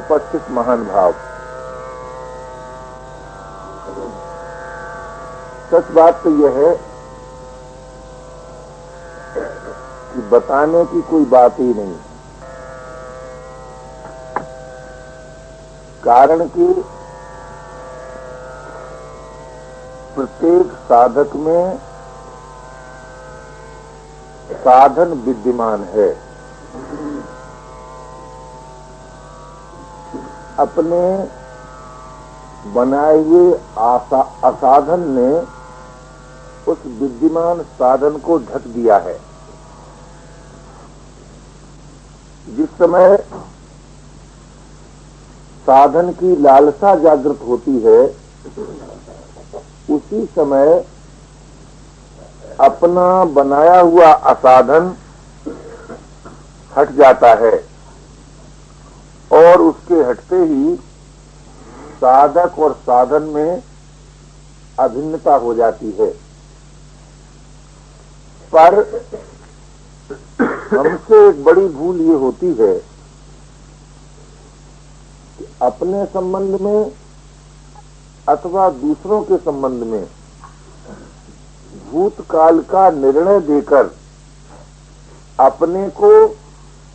उपस्थित महान भाव, सच बात तो यह है कि बताने की कोई बात ही नहीं। कारण कि प्रत्येक साधक में साधन विद्यमान है। अपने बनाए हुए असाधन ने उस विद्यमान साधन को ढक दिया है। जिस समय साधन की लालसा जागृत होती है, उसी समय अपना बनाया हुआ असाधन हट जाता है और उसके हटते ही साधक और साधन में अभिन्नता हो जाती है। पर हमसे एक बड़ी भूल ये होती है कि अपने संबंध में अथवा दूसरों के संबंध में भूतकाल का निर्णय देकर अपने को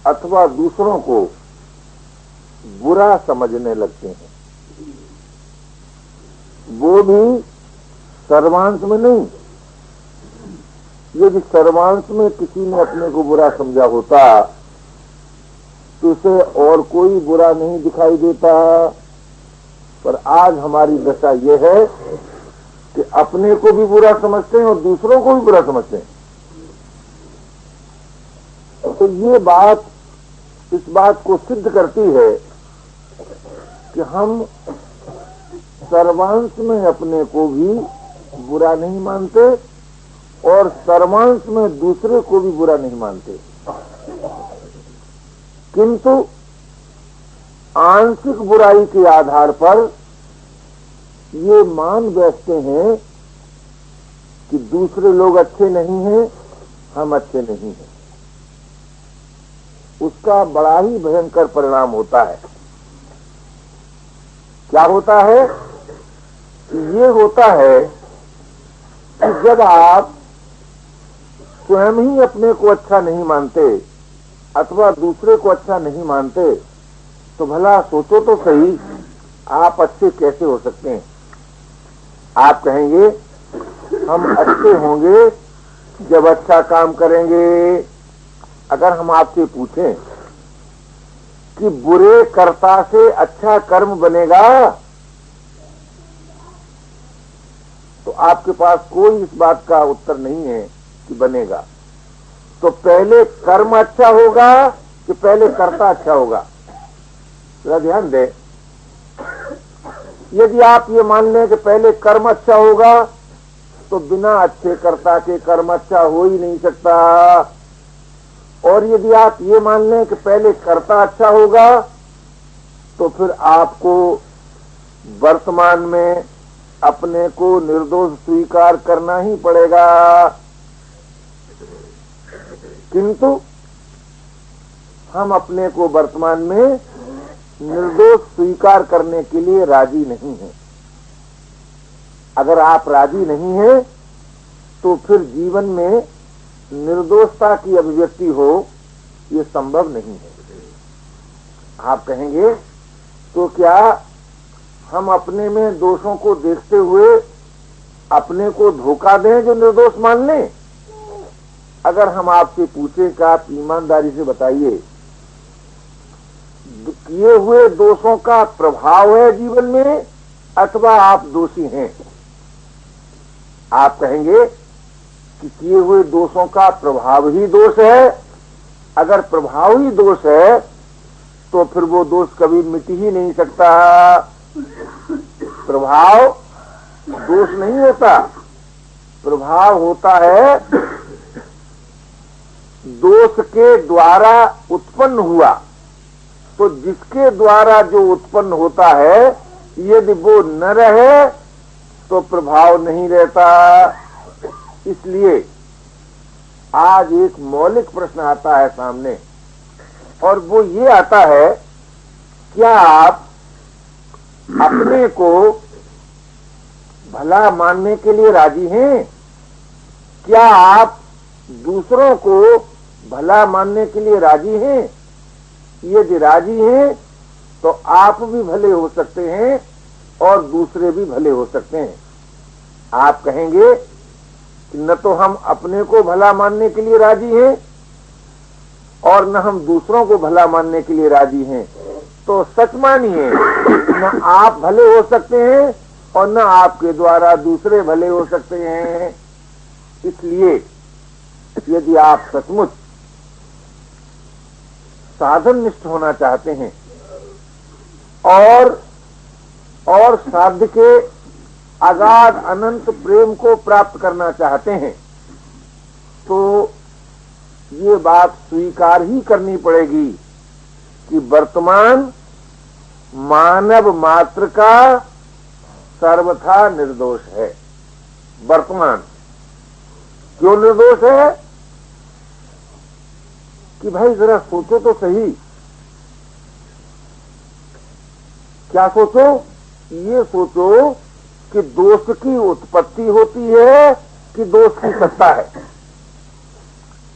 अथवा दूसरों को बुरा समझने लगते हैं। वो भी सर्वांश में नहीं। यदि सर्वांश में किसी ने अपने को बुरा समझा होता तो उसे और कोई बुरा नहीं दिखाई देता। पर आज हमारी दशा यह है कि अपने को भी बुरा समझते हैं और दूसरों को भी बुरा समझते हैं। तो ये बात इस बात को सिद्ध करती है कि हम सर्वांश में अपने को भी बुरा नहीं मानते और सर्वांश में दूसरे को भी बुरा नहीं मानते, किंतु आंशिक बुराई के आधार पर ये मान बैठते हैं कि दूसरे लोग अच्छे नहीं हैं, हम अच्छे नहीं हैं। उसका बड़ा ही भयंकर परिणाम होता है। क्या होता है? ये होता है कि जब आप स्वयं ही अपने को अच्छा नहीं मानते अथवा दूसरे को अच्छा नहीं मानते, तो भला सोचो तो सही, आप अच्छे कैसे हो सकते हैं? आप कहेंगे हम अच्छे होंगे जब अच्छा काम करेंगे। अगर हम आपसे पूछें कि बुरे कर्ता से अच्छा कर्म बनेगा, तो आपके पास कोई इस बात का उत्तर नहीं है कि बनेगा। तो पहले कर्म अच्छा होगा कि पहले कर्ता अच्छा होगा? जरा ध्यान दें। यदि आप ये मान लें कि पहले कर्म अच्छा होगा, तो बिना अच्छे कर्ता के कर्म अच्छा हो ही नहीं सकता। और यदि आप ये मान लें कि पहले कर्ता अच्छा होगा, तो फिर आपको वर्तमान में अपने को निर्दोष स्वीकार करना ही पड़ेगा। किंतु हम अपने को वर्तमान में निर्दोष स्वीकार करने के लिए राजी नहीं हैं। अगर आप राजी नहीं हैं, तो फिर जीवन में निर्दोषता की अभिव्यक्ति हो ये संभव नहीं है। आप कहेंगे तो क्या हम अपने में दोषों को देखते हुए अपने को धोखा दें जो निर्दोष मान लें? अगर हम आपसे पूछें कि आप ईमानदारी से बताइए, किए हुए दोषों का प्रभाव है जीवन में अथवा आप दोषी हैं? आप कहेंगे कि किए हुए दोषों का प्रभाव ही दोष है। अगर प्रभाव ही दोष है तो फिर वो दोष कभी मिट ही नहीं सकता। प्रभाव दोष नहीं होता, प्रभाव होता है दोष के द्वारा उत्पन्न हुआ। तो जिसके द्वारा जो उत्पन्न होता है, यदि वो न रहे तो प्रभाव नहीं रहता। इसलिए आज एक मौलिक प्रश्न आता है सामने, और वो ये आता है क्या आप अपने को भला मानने के लिए राजी हैं? क्या आप दूसरों को भला मानने के लिए राजी हैं? यदि राजी हैं तो आप भी भले हो सकते हैं और दूसरे भी भले हो सकते हैं। आप कहेंगे कि न तो हम अपने को भला मानने के लिए राजी हैं और न हम दूसरों को भला मानने के लिए राजी हैं, तो सच मानिए न आप भले हो सकते हैं और न आपके द्वारा दूसरे भले हो सकते हैं। इसलिए यदि आप सचमुच साधन निष्ठ होना चाहते हैं और साध्य के अगाध अनंत प्रेम को प्राप्त करना चाहते हैं, तो ये बात स्वीकार ही करनी पड़ेगी कि वर्तमान मानव मात्र का सर्वथा निर्दोष है। वर्तमान क्यों निर्दोष है? कि भाई जरा सोचो तो सही। क्या सोचो? ये सोचो कि दोष की उत्पत्ति होती है कि दोष की सत्ता है।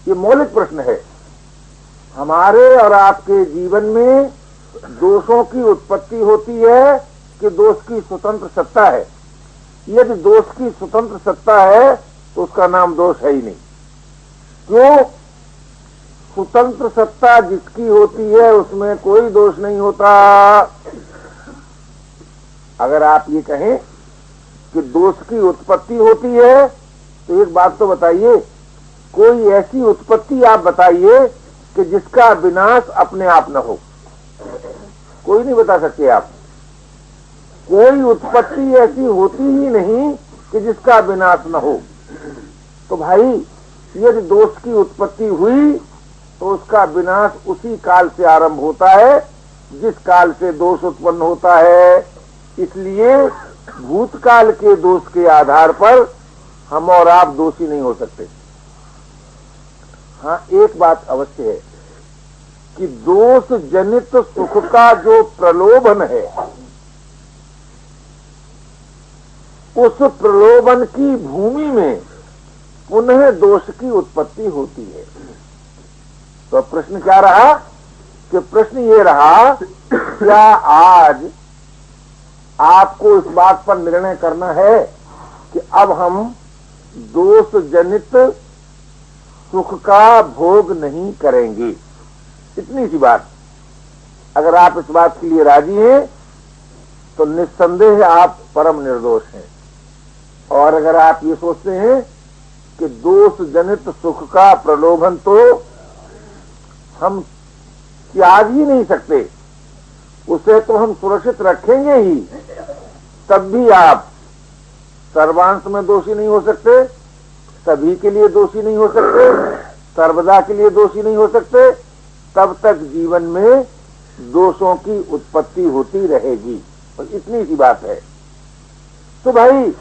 ये मौलिक प्रश्न है। हमारे और आपके जीवन में दोषों की उत्पत्ति होती है कि दोष की स्वतंत्र सत्ता है। यदि दोष की स्वतंत्र सत्ता है तो उसका नाम दोष है ही नहीं। क्यों? स्वतंत्र सत्ता जिसकी होती है उसमें कोई दोष नहीं होता। अगर आप ये कहें कि दोष की उत्पत्ति होती है तो एक बात तो बताइए, कोई ऐसी उत्पत्ति आप बताइए कि जिसका विनाश अपने आप न हो। कोई नहीं बता सकते आप। कोई उत्पत्ति ऐसी होती ही नहीं कि जिसका विनाश न हो। तो भाई यदि दोष की उत्पत्ति हुई तो उसका विनाश उसी काल से आरंभ होता है जिस काल से दोष उत्पन्न होता है। इसलिए भूतकाल के दोष के आधार पर हम और आप दोषी नहीं हो सकते। हाँ, एक बात अवश्य है कि दोष जनित सुख का जो प्रलोभन है, उस प्रलोभन की भूमि में पुनः दोष की उत्पत्ति होती है। तो प्रश्न क्या रहा? कि प्रश्न ये रहा, क्या आज आपको इस बात पर निर्णय करना है कि अब हम दोष जनित सुख का भोग नहीं करेंगे? इतनी सी बात। अगर आप इस बात के लिए राजी हैं तो निस्संदेह आप परम निर्दोष हैं। और अगर आप ये सोचते हैं कि दोष जनित सुख का प्रलोभन तो हम त्याग ही नहीं सकते, उसे तो हम सुरक्षित रखेंगे ही, तब भी आप सर्वांश में दोषी नहीं हो सकते, सभी के लिए दोषी नहीं हो सकते, सर्वदा के लिए दोषी नहीं हो सकते। तब तक जीवन में दोषों की उत्पत्ति होती रहेगी। और इतनी सी बात है। तो भाई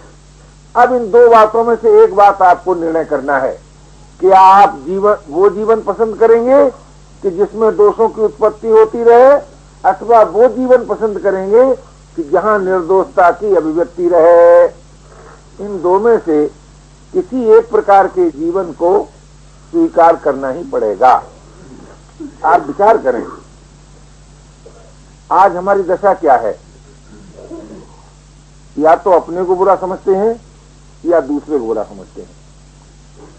अब इन दो बातों में से एक बात आपको निर्णय करना है कि आप वो जीवन पसंद करेंगे कि जिसमें दोषों की उत्पत्ति होती रहे, अथवा वो जीवन पसंद करेंगे कि जहां निर्दोषता की अभिव्यक्ति रहे। इन दो में से किसी एक प्रकार के जीवन को स्वीकार करना ही पड़ेगा। आप विचार करें, आज हमारी दशा क्या है? या तो अपने को बुरा समझते हैं या दूसरे को बुरा समझते हैं।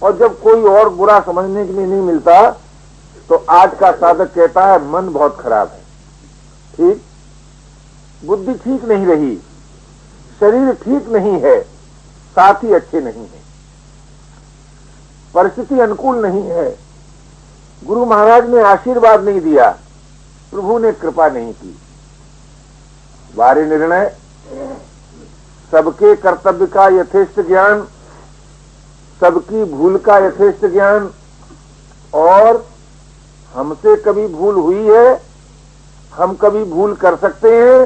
और जब कोई और बुरा समझने के लिए नहीं मिलता तो आज का साधक कहता है मन बहुत खराब है, ठीक, बुद्धि ठीक नहीं रही, शरीर ठीक नहीं है, साथी अच्छे नहीं है, परिस्थिति अनुकूल नहीं है, गुरु महाराज ने आशीर्वाद नहीं दिया, प्रभु ने कृपा नहीं की। बारे निर्णय, सबके कर्तव्य का यथेष्ट ज्ञान, सबकी भूल का यथेष्ट ज्ञान, और हमसे कभी भूल हुई है, हम कभी भूल कर सकते हैं,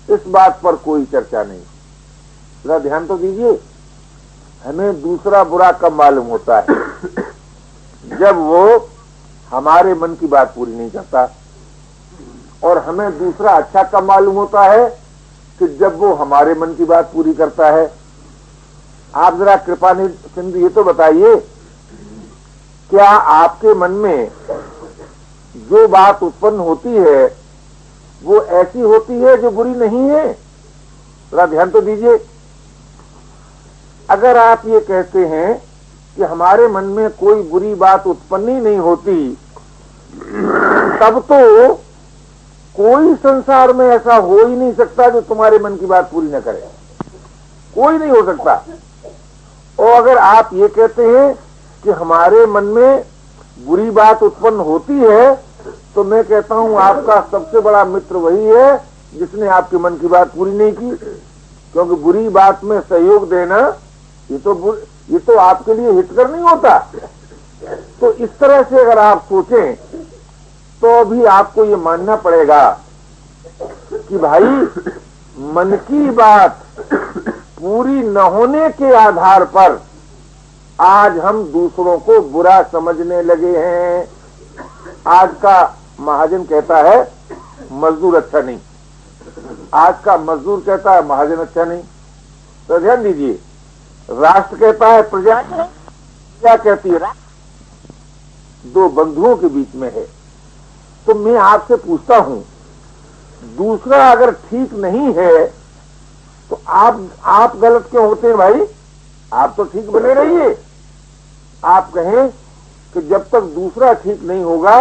इस बात पर कोई चर्चा नहीं। जरा ध्यान तो दीजिए, हमें दूसरा बुरा कब मालूम होता है? जब वो हमारे मन की बात पूरी नहीं करता। और हमें दूसरा अच्छा कब मालूम होता है कि जब वो हमारे मन की बात पूरी करता है। आप जरा कृपा सिंधु ये तो बताइए, क्या आपके मन में जो बात उत्पन्न होती है वो ऐसी होती है जो बुरी नहीं है? जरा ध्यान तो दीजिए। अगर आप ये कहते हैं कि हमारे मन में कोई बुरी बात उत्पन्न ही नहीं होती, तब तो कोई संसार में ऐसा हो ही नहीं सकता जो तुम्हारे मन की बात पूरी न करे। कोई नहीं हो सकता। और अगर आप ये कहते हैं कि हमारे मन में बुरी बात उत्पन्न होती है, तो मैं कहता हूं आपका सबसे बड़ा मित्र वही है जिसने आपके मन की बात पूरी नहीं की। क्योंकि बुरी बात में सहयोग देना ये तो आपके लिए हितकर नहीं होता। तो इस तरह से अगर आप सोचें तो भी आपको ये मानना पड़ेगा कि भाई मन की बात पूरी न होने के आधार पर आज हम दूसरों को बुरा समझने लगे हैं। आज का महाजन कहता है मजदूर अच्छा नहीं, आज का मजदूर कहता है महाजन अच्छा नहीं। तो ध्यान दीजिए, राष्ट्र कहता है प्रजा क्या कहती है, दो बंधुओं के बीच में है। तो मैं आपसे पूछता हूं, दूसरा अगर ठीक नहीं है तो आप गलत क्यों होते हैं भाई? आप तो ठीक बने रहिए। आप कहें कि जब तक दूसरा ठीक नहीं होगा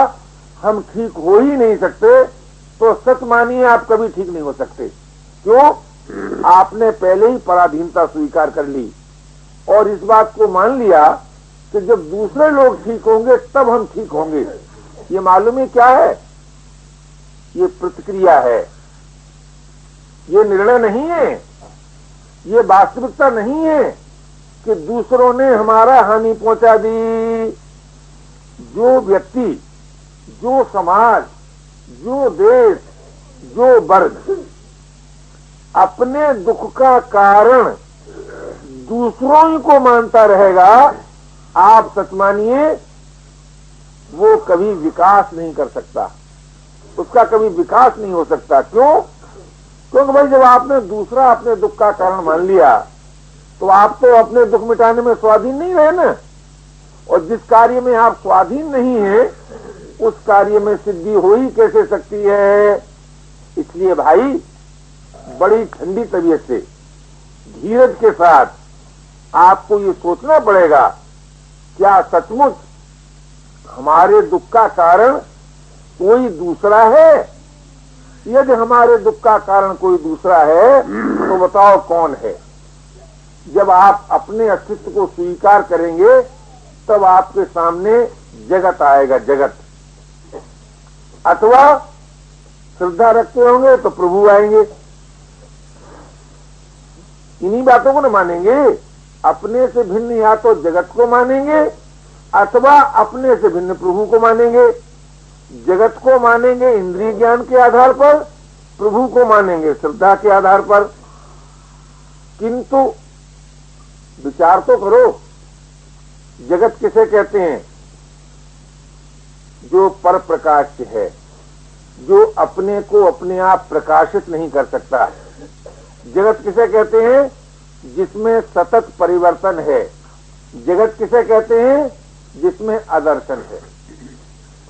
हम ठीक हो ही नहीं सकते, तो सच मानिए आप कभी ठीक नहीं हो सकते। क्यों? आपने पहले ही पराधीनता स्वीकार कर ली और इस बात को मान लिया कि जब दूसरे लोग ठीक होंगे तब हम ठीक होंगे। ये मालूम है क्या है? ये प्रतिक्रिया है, ये निर्णय नहीं है, ये वास्तविकता नहीं है कि दूसरों ने हमारा हानि पहुंचा दी। जो व्यक्ति, जो समाज, जो देश, जो वर्ग अपने दुख का कारण दूसरों ही को मानता रहेगा, आप सच मानिए वो कभी विकास नहीं कर सकता, उसका कभी विकास नहीं हो सकता। क्यों? क्योंकि भाई जब आपने दूसरा अपने दुख का कारण मान लिया तो आप तो अपने दुख मिटाने में स्वाधीन नहीं रहे ना। और जिस कार्य में आप स्वाधीन नहीं है उस कार्य में सिद्धि हो ही कैसे सकती है? इसलिए भाई बड़ी ठंडी तबीयत से, धीरज के साथ आपको ये सोचना पड़ेगा, क्या सचमुच हमारे दुख का कारण कोई दूसरा है? यदि हमारे दुख का कारण कोई दूसरा है तो बताओ कौन है? जब आप अपने अस्तित्व को स्वीकार करेंगे तब आपके सामने जगत आएगा, जगत। अथवा श्रद्धा रखते होंगे तो प्रभु आएंगे। इन्हीं बातों को न मानेंगे, अपने से भिन्न या तो जगत को मानेंगे अथवा अपने से भिन्न प्रभु को मानेंगे। जगत को मानेंगे इंद्रिय ज्ञान के आधार पर, प्रभु को मानेंगे श्रद्धा के आधार पर। किंतु विचार तो करो, जगत किसे कहते हैं? जो पर प्रकाश है, जो अपने को अपने आप प्रकाशित नहीं कर सकता। जगत किसे कहते हैं? जिसमें सतत परिवर्तन है। जगत किसे कहते हैं? जिसमें आदर्शन है।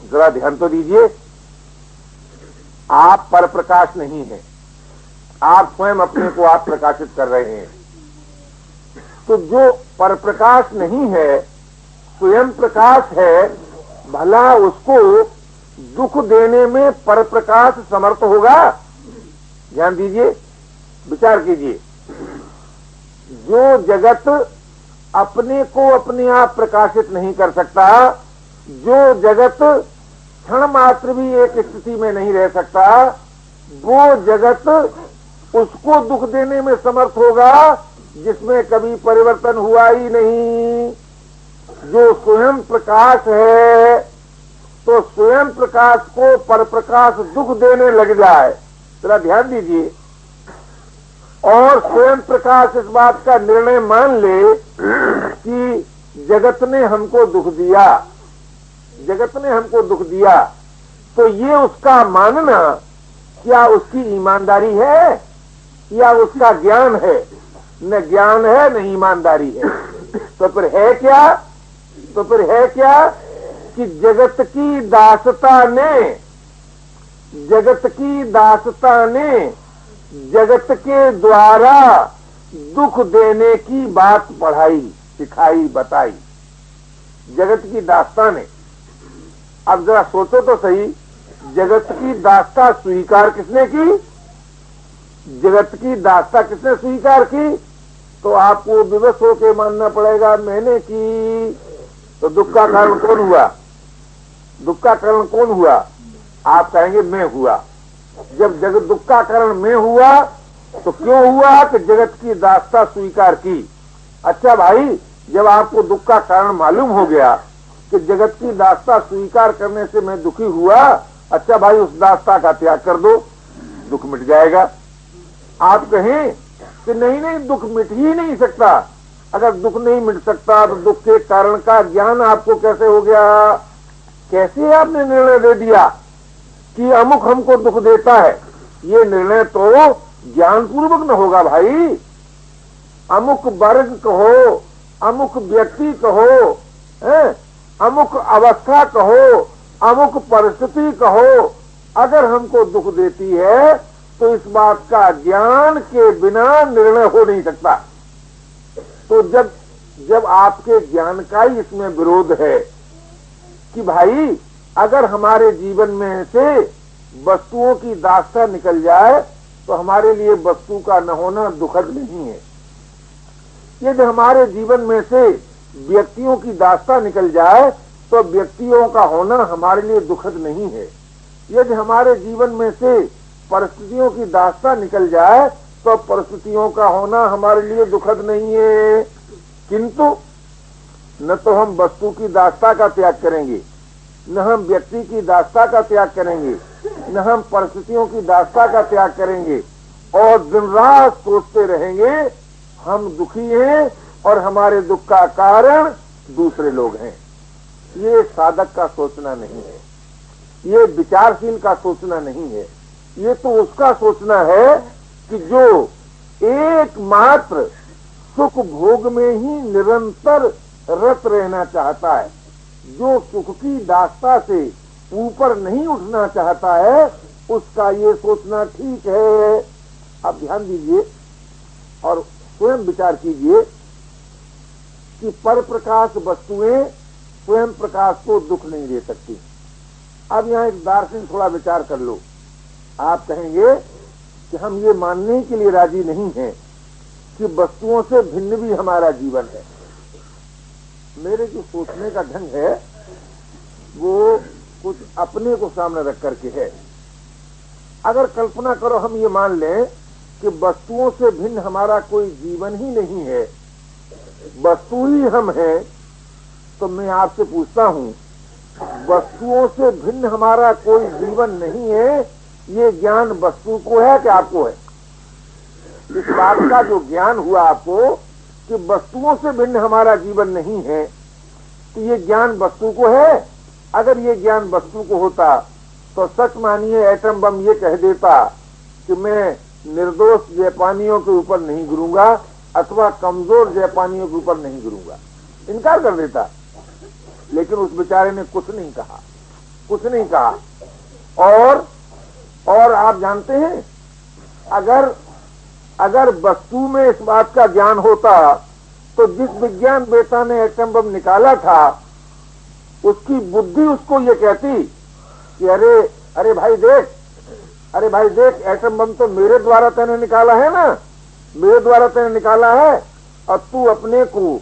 जरा ध्यान तो दीजिए, आप पर प्रकाश नहीं है, आप स्वयं अपने को आप प्रकाशित कर रहे हैं। तो जो पर प्रकाश नहीं है, स्वयं प्रकाश है, भला उसको दुख देने में पर प्रकाश समर्थ होगा? ध्यान दीजिए, विचार कीजिए। जो जगत अपने को अपने आप प्रकाशित नहीं कर सकता, जो जगत क्षण मात्र भी एक स्थिति में नहीं रह सकता, वो जगत उसको दुख देने में समर्थ होगा जिसमें कभी परिवर्तन हुआ ही नहीं। जो स्वयं प्रकाश है, तो स्वयं प्रकाश को पर प्रकाश दुख देने लग जाए, जरा ध्यान दीजिए, और स्वयं प्रकाश इस बात का निर्णय मान ले कि जगत ने हमको दुख दिया, जगत ने हमको दुख दिया, तो ये उसका मानना क्या उसकी ईमानदारी है या उसका ज्ञान है? न ज्ञान है न ईमानदारी है। तो फिर है क्या? तो फिर है क्या कि जगत की दासता ने जगत के द्वारा दुख देने की बात पढ़ाई, सिखाई, बताई। जगत की दास्ता ने। अब जरा सोचो तो सही, जगत की दास्ता स्वीकार किसने की? जगत की दास्ता किसने स्वीकार की? तो आपको विवश होकर मानना पड़ेगा मैंने की। तो दुख का कारण कौन हुआ? दुख का कारण कौन हुआ? आप कहेंगे मैं हुआ। जब जगत दुख का कारण मैं हुआ तो क्यों हुआ? कि जगत की दास्ता स्वीकार की। अच्छा भाई, जब आपको दुख का कारण मालूम हो गया कि जगत की दास्ता स्वीकार करने से मैं दुखी हुआ, अच्छा भाई उस दास्ता का त्याग कर दो, दुख मिट जाएगा। आप कहें कि नहीं नहीं, दुख मिट ही नहीं सकता। अगर दुख नहीं मिट सकता तो दुख के कारण का ज्ञान आपको कैसे हो गया? कैसे आपने निर्णय दे दिया कि अमुक हमको दुख देता है? ये निर्णय तो ज्ञान पूर्वक न होगा भाई। अमुक वर्ग कहो, अमुक व्यक्ति कहो, अमुक अवस्था कहो, अमुक परिस्थिति कहो, अगर हमको दुख देती है तो इस बात का ज्ञान के बिना निर्णय हो नहीं सकता। तो जब आपके ज्ञान का ही इसमें विरोध है कि भाई अगर हमारे जीवन में से वस्तुओं की दास्ता निकल जाए तो हमारे लिए वस्तु का न होना दुखद नहीं है। यदि हमारे जीवन में से व्यक्तियों की दास्ता निकल जाए तो व्यक्तियों का होना हमारे लिए दुखद नहीं है। यदि हमारे जीवन में से परिस्थितियों की दास्ता निकल जाए तो परिस्थितियों का होना हमारे लिए दुखद नहीं है। किंतु न तो हम वस्तु की दास्ता का त्याग करेंगे, न हम व्यक्ति की दास्ता का त्याग करेंगे, न हम परिस्थितियों की दास्ता का त्याग करेंगे, और दिन रात सोचते रहेंगे हम दुखी हैं और हमारे दुख का कारण दूसरे लोग हैं। ये साधक का सोचना नहीं है, ये विचारशील का सोचना नहीं है। ये तो उसका सोचना है कि जो एकमात्र सुख भोग में ही निरंतर रत रहना चाहता है, जो सुख की दास्ता से ऊपर नहीं उठना चाहता है, उसका ये सोचना ठीक है। अब ध्यान दीजिए और स्वयं विचार कीजिए कि पर प्रकाश वस्तुएं स्वयं प्रकाश को दुख नहीं दे सकती। अब यहाँ एक दार्शनिक थोड़ा विचार कर लो। आप कहेंगे कि हम ये मानने के लिए राजी नहीं हैं कि वस्तुओं से भिन्न भी हमारा जीवन है। मेरे जो सोचने का ढंग है वो कुछ अपने को सामने रख करके है। अगर कल्पना करो हम ये मान लें कि वस्तुओं से भिन्न हमारा कोई जीवन ही नहीं है, वस्तु ही हम हैं, तो मैं आपसे पूछता हूं, वस्तुओं से भिन्न हमारा कोई जीवन नहीं है, ये ज्ञान वस्तु को है कि आपको है? इस बात का जो ज्ञान हुआ आपको कि वस्तुओं से भिन्न हमारा जीवन नहीं है, तो ये ज्ञान वस्तु को है। अगर ये ज्ञान वस्तु को होता तो सच मानिए एटम बम ये कह देता कि मैं निर्दोष जापानियों के ऊपर नहीं गिरूंगा अथवा कमजोर जापानियों के ऊपर नहीं गिरूंगा, इनकार कर देता। लेकिन उस बेचारे ने कुछ नहीं कहा, कुछ नहीं कहा। और आप जानते हैं, अगर वस्तु में इस बात का ज्ञान होता तो जिस विज्ञान वेता ने एटम बम निकाला था उसकी बुद्धि उसको ये कहती कि अरे भाई देख एटम बम तो मेरे द्वारा तूने निकाला है ना, मेरे द्वारा तूने निकाला है, और तू अपने को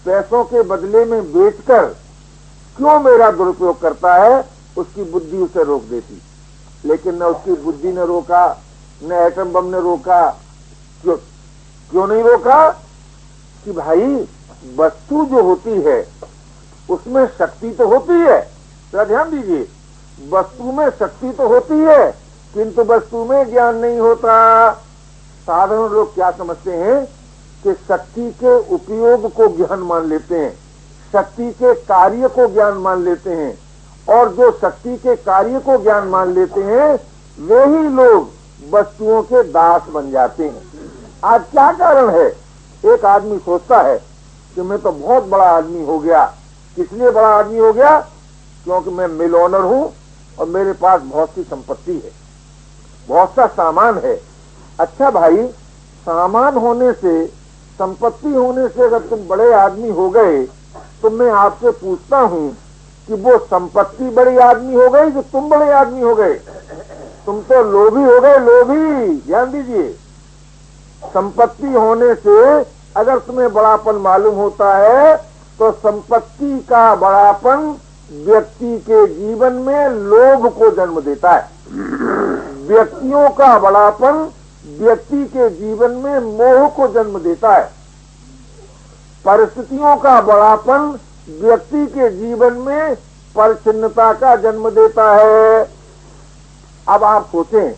पैसों के बदले में बेचकर क्यों मेरा दुरुपयोग करता है, उसकी बुद्धि उसे रोक देती। लेकिन न उसकी बुद्धि ने रोका, न एटम बम ने रोका। क्यों नहीं रोका? कि भाई वस्तु जो होती है उसमें शक्ति तो होती है। तो ध्यान दीजिए, वस्तु में शक्ति तो होती है किंतु वस्तु में ज्ञान नहीं होता। साधारण लोग क्या समझते हैं कि शक्ति के उपयोग को ज्ञान मान लेते हैं, शक्ति के कार्य को ज्ञान मान लेते हैं, और जो शक्ति के कार्य को ज्ञान मान लेते हैं वे ही लोग वस्तुओं के दास बन जाते हैं। आज क्या कारण है? एक आदमी सोचता है कि मैं तो बहुत बड़ा आदमी हो गया। किस लिए बड़ा आदमी हो गया? क्योंकि मैं मिल ओनर हूं और मेरे पास बहुत सी संपत्ति है, बहुत सा सामान है। अच्छा भाई, सामान होने से, संपत्ति होने से अगर तुम बड़े आदमी हो गए तो मैं आपसे पूछता हूं कि वो संपत्ति बड़ी आदमी हो गई कि तुम बड़े आदमी हो गए? तुम तो लोभी हो गए, लोभी। ध्यान दीजिए, संपत्ति होने से अगर तुम्हें बड़ापन मालूम होता है तो संपत्ति का बड़ापन व्यक्ति के जीवन में लोभ को जन्म देता है। व्यक्तियों का बड़ापन व्यक्ति के जीवन में मोह को जन्म देता है। परिस्थितियों का बड़ापन व्यक्ति के जीवन में परिच्छिन्नता का जन्म देता है। अब आप सोचें,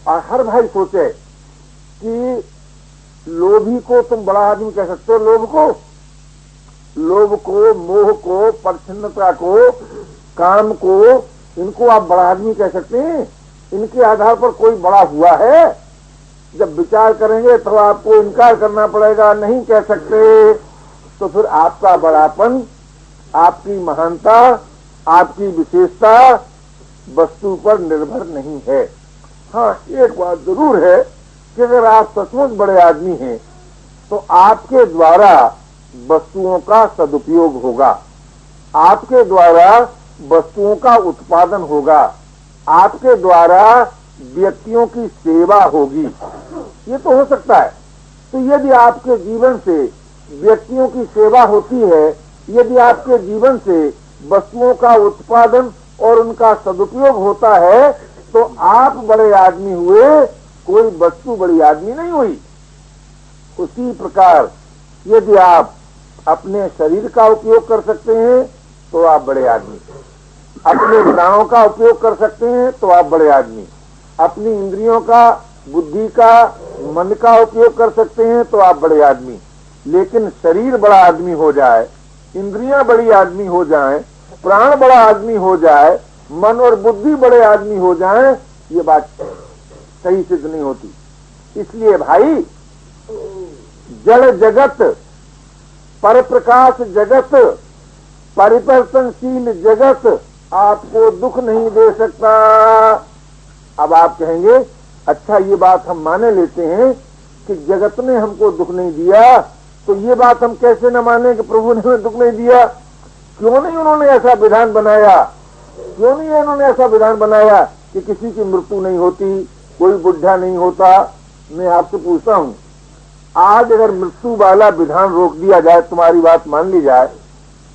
और हर भाई सोचे कि लोभी को तुम बड़ा आदमी कह सकते हो? लोभ को, मोह को, परिच्छिन्नता को, काम को, इनको आप बड़ा आदमी कह सकते हैं? इनके आधार पर कोई बड़ा हुआ है? जब विचार करेंगे तो आपको इनकार करना पड़ेगा, नहीं कह सकते। तो फिर आपका बड़ापन, आपकी महानता, आपकी विशेषता वस्तु पर निर्भर नहीं है। हाँ, एक बात जरूर है कि अगर आप सचमुच बड़े आदमी हैं तो आपके द्वारा वस्तुओं का सदुपयोग होगा, आपके द्वारा वस्तुओं का उत्पादन होगा, आपके द्वारा व्यक्तियों की सेवा होगी। ये तो हो सकता है। तो यदि आपके जीवन से व्यक्तियों की सेवा होती है, यदि आपके जीवन से वस्तुओं का उत्पादन और उनका सदुपयोग होता है, तो आप बड़े आदमी हुए, कोई वस्तु बड़ी आदमी नहीं हुई। उसी प्रकार यदि आप अपने शरीर का उपयोग कर सकते हैं तो आप बड़े आदमी, अपने प्राणों का उपयोग कर सकते हैं तो आप बड़े आदमी, अपनी इंद्रियों का, बुद्धि का, मन का उपयोग कर सकते हैं तो आप बड़े आदमी। लेकिन शरीर बड़ा आदमी हो जाए, इंद्रियां बड़ी आदमी हो जाएं, प्राण बड़ा आदमी हो जाए, मन और बुद्धि बड़े आदमी हो जाएं, ये बात सही सिद्ध नहीं होती। इसलिए भाई, जड़ जगत, पर प्रकाश जगत, परिवर्तनशील जगत आपको दुख नहीं दे सकता। अब आप कहेंगे, अच्छा ये बात हम माने लेते हैं कि जगत ने हमको दुख नहीं दिया, तो ये बात हम कैसे न माने कि प्रभु ने हमें दुख नहीं दिया? क्यों नहीं उन्होंने ऐसा विधान बनाया? क्यों नहीं उन्होंने ऐसा विधान बनाया कि किसी की मृत्यु नहीं होती, कोई बुढ़ा नहीं होता? मैं आपसे पूछता हूँ, आज अगर मृत्यु वाला विधान रोक दिया जाए, तुम्हारी बात मान ली जाए,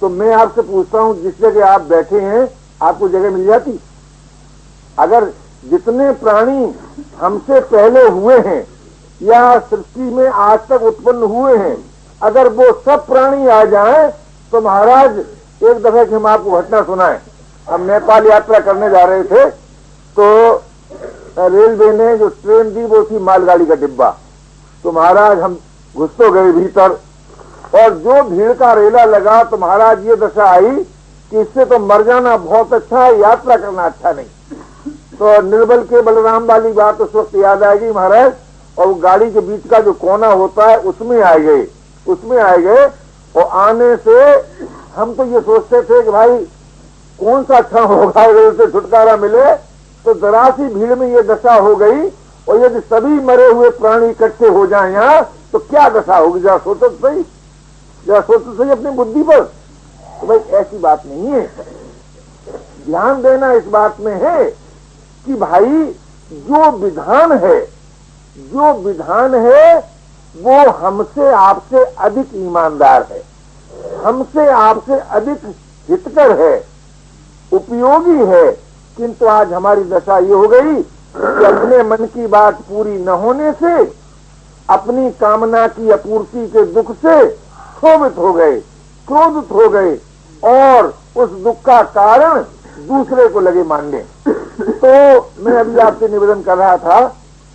तो मैं आपसे पूछता हूँ, जिस जगह आप बैठे हैं आपको जगह मिल जाती? अगर जितने प्राणी हमसे पहले हुए हैं या सृष्टि में आज तक उत्पन्न हुए हैं, अगर वो सब प्राणी आ जाएं, तो महाराज एक दफे की हम आपको घटना सुनाएं। हम नेपाल यात्रा करने जा रहे थे, तो रेलवे ने जो ट्रेन दी वो थी मालगाड़ी का डिब्बा। तो महाराज हम घुस तो गए भीतर, और जो भीड़ का रेला लगा, तो महाराज ये दशा आई कि इससे तो मर जाना बहुत अच्छा है, यात्रा करना अच्छा नहीं। तो निर्बल के बलराम वाली बात उस वक्त याद आएगी महाराज, और वो गाड़ी के बीच का जो कोना होता है उसमें आ गए, उसमें आ गए। और आने से हम तो ये सोचते थे कि भाई कौन सा क्षण होगा रेल से छुटकारा मिले, तो जरा सी भीड़ में ये दशा हो गई। और यदि सभी मरे हुए प्राणी इकट्ठे हो जाए यहाँ, तो क्या दशा होगी? जरा सोचो तो सही, जरा सोचो तो सही अपनी बुद्धि पर। तो भाई ऐसी बात नहीं है। ध्यान देना इस बात में है कि भाई जो विधान है, जो विधान है वो हमसे आपसे अधिक ईमानदार है, हमसे आपसे अधिक हितकर है, उपयोगी है। किंतु आज हमारी दशा ये हो गई कि अपने मन की बात पूरी न होने से, अपनी कामना की अपूर्ति के दुख से क्षोभित हो गए, क्रोधित हो गए, और उस दुख का कारण दूसरे को लगे मानने। तो मैं अभी आपसे निवेदन कर रहा था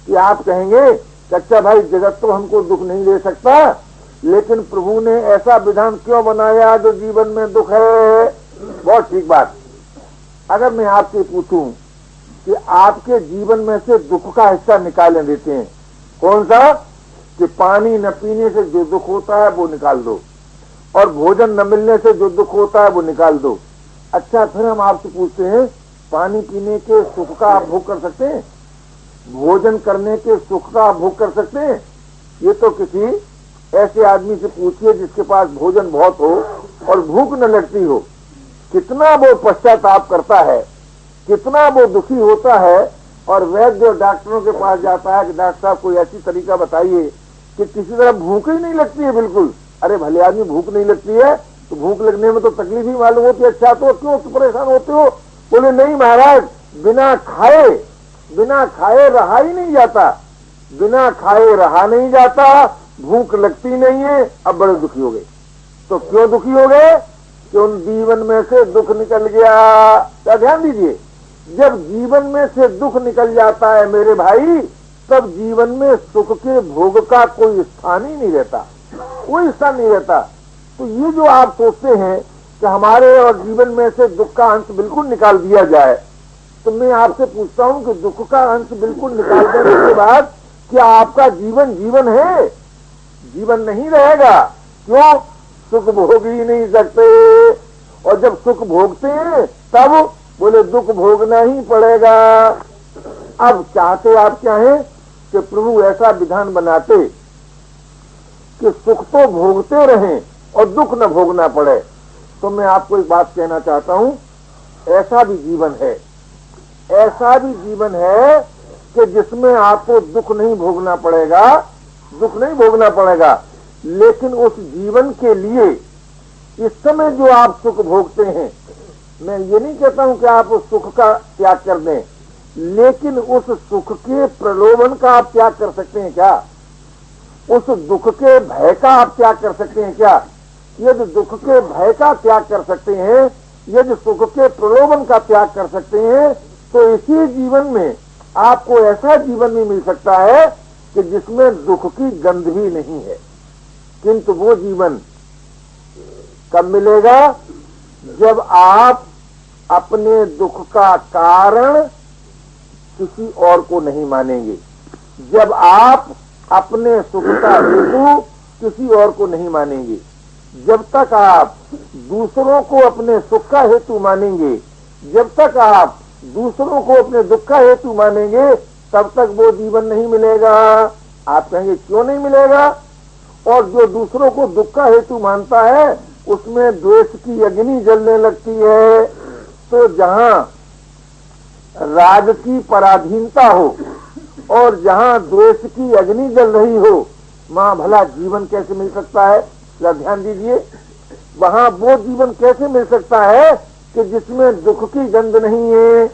कि आप कहेंगे कि अच्छा भाई, जगत तो हमको दुख नहीं दे सकता, लेकिन प्रभु ने ऐसा विधान क्यों बनाया जो जीवन में दुख है? बहुत ठीक बात। अगर मैं आपसे पूछूं कि आपके जीवन में से दुख का हिस्सा निकालने देते हैं। कौन सा? कि पानी न पीने से जो दुख होता है वो निकाल दो, और भोजन न मिलने से जो दुख होता है वो निकाल दो। अच्छा, फिर हम आपसे पूछते हैं, पानी पीने के सुख का आप भोग कर सकते हैं? भोजन करने के सुख का आप भोग कर सकते हैं? ये तो किसी ऐसे आदमी से पूछिए जिसके पास भोजन बहुत हो और भूख न लगती हो, कितना वो पश्चाताप करता है, कितना वो दुखी होता है, और वैद्य और डॉक्टरों के पास जाता है कि डॉक्टर साहब कोई ऐसी तरीका बताइए कि किसी तरह भूख ही नहीं लगती है बिल्कुल। अरे भले आदमी, भूख नहीं लगती है तो भूख लगने में तो तकलीफ ही मालूम होती है। अच्छा, तो क्यों परेशान होते हो? बोले नहीं महाराज, बिना खाए रहा ही नहीं जाता, बिना खाए रहा नहीं जाता, भूख लगती नहीं है। अब बड़े दुखी हो गए। तो क्यों दुखी हो गए? कि उन जीवन में से दुख निकल गया। क्या ध्यान दीजिए, जब जीवन में से दुख निकल जाता है मेरे भाई, तब जीवन में सुख के भोग का कोई स्थान ही नहीं रहता, कोई स्थान नहीं रहता। तो ये जो आप सोचते हैं कि हमारे और जीवन में से दुख का अंश बिल्कुल निकाल दिया जाए, तो मैं आपसे पूछता हूं कि दुख का अंश बिल्कुल निकाल देने के बाद क्या आपका जीवन जीवन है? जीवन नहीं रहेगा। क्यों? सुख भोग ही नहीं सकते, और जब सुख भोगते हैं तब बोले दुख भोगना ही पड़ेगा। अब चाहते आप क्या है कि प्रभु ऐसा विधान बनाते कि सुख तो भोगते रहें और दुख न भोगना पड़े। तो मैं आपको एक बात कहना चाहता हूं, ऐसा भी जीवन है, ऐसा भी जीवन है कि जिसमें आपको दुख नहीं भोगना पड़ेगा, दुख नहीं भोगना पड़ेगा। लेकिन उस जीवन के लिए इस समय जो आप सुख भोगते हैं, मैं ये नहीं कहता हूं कि आप उस सुख का त्याग कर दें, लेकिन उस सुख के प्रलोभन का आप त्याग कर सकते हैं क्या? उस दुख के भय का आप त्याग कर सकते हैं क्या? यदि दुख के भय का त्याग कर सकते हैं, यदि सुख के प्रलोभन का त्याग कर सकते हैं, तो इसी जीवन में आपको ऐसा जीवन भी मिल सकता है कि जिसमें दुख की गंध भी नहीं है। किंतु वो जीवन कब मिलेगा? जब आप अपने दुख का कारण किसी और को नहीं मानेंगे, जब आप अपने सुख का हेतु किसी और को नहीं मानेंगे। जब तक आप दूसरों को अपने सुख का हेतु मानेंगे, जब तक आप दूसरों को अपने दुख का हेतु मानेंगे, तब तक वो जीवन नहीं मिलेगा। आप कहेंगे क्यों नहीं मिलेगा? और जो दूसरों को दुख का हेतु मानता है उसमें द्वेष की अग्नि जलने लगती है। तो जहां राग की पराधीनता हो और जहां द्वेष की अग्नि जल रही हो, मां भला जीवन कैसे मिल सकता है? जरा ध्यान दीजिए, वहां वो जीवन कैसे मिल सकता है कि जिसमें दुख की गंध नहीं है।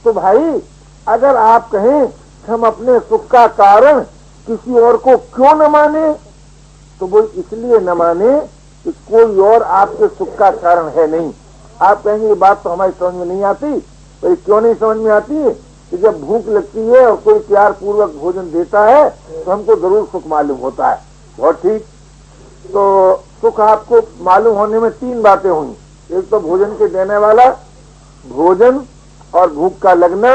तो भाई, अगर आप कहें हम अपने सुख का कारण किसी और को क्यों न माने, तो वो इसलिए न माने कि कोई और आपके सुख का कारण है नहीं। आप कहेंगे ये बात तो हमारी समझ में नहीं आती। तो क्यों नहीं समझ में आती है? कि जब भूख लगती है और कोई प्यार पूर्वक भोजन देता है तो हमको जरूर सुख मालूम होता है। बहुत ठीक। तो सुख आपको मालूम होने में तीन बातें हुई। एक तो भोजन के देने वाला, भोजन और भूख का लगना,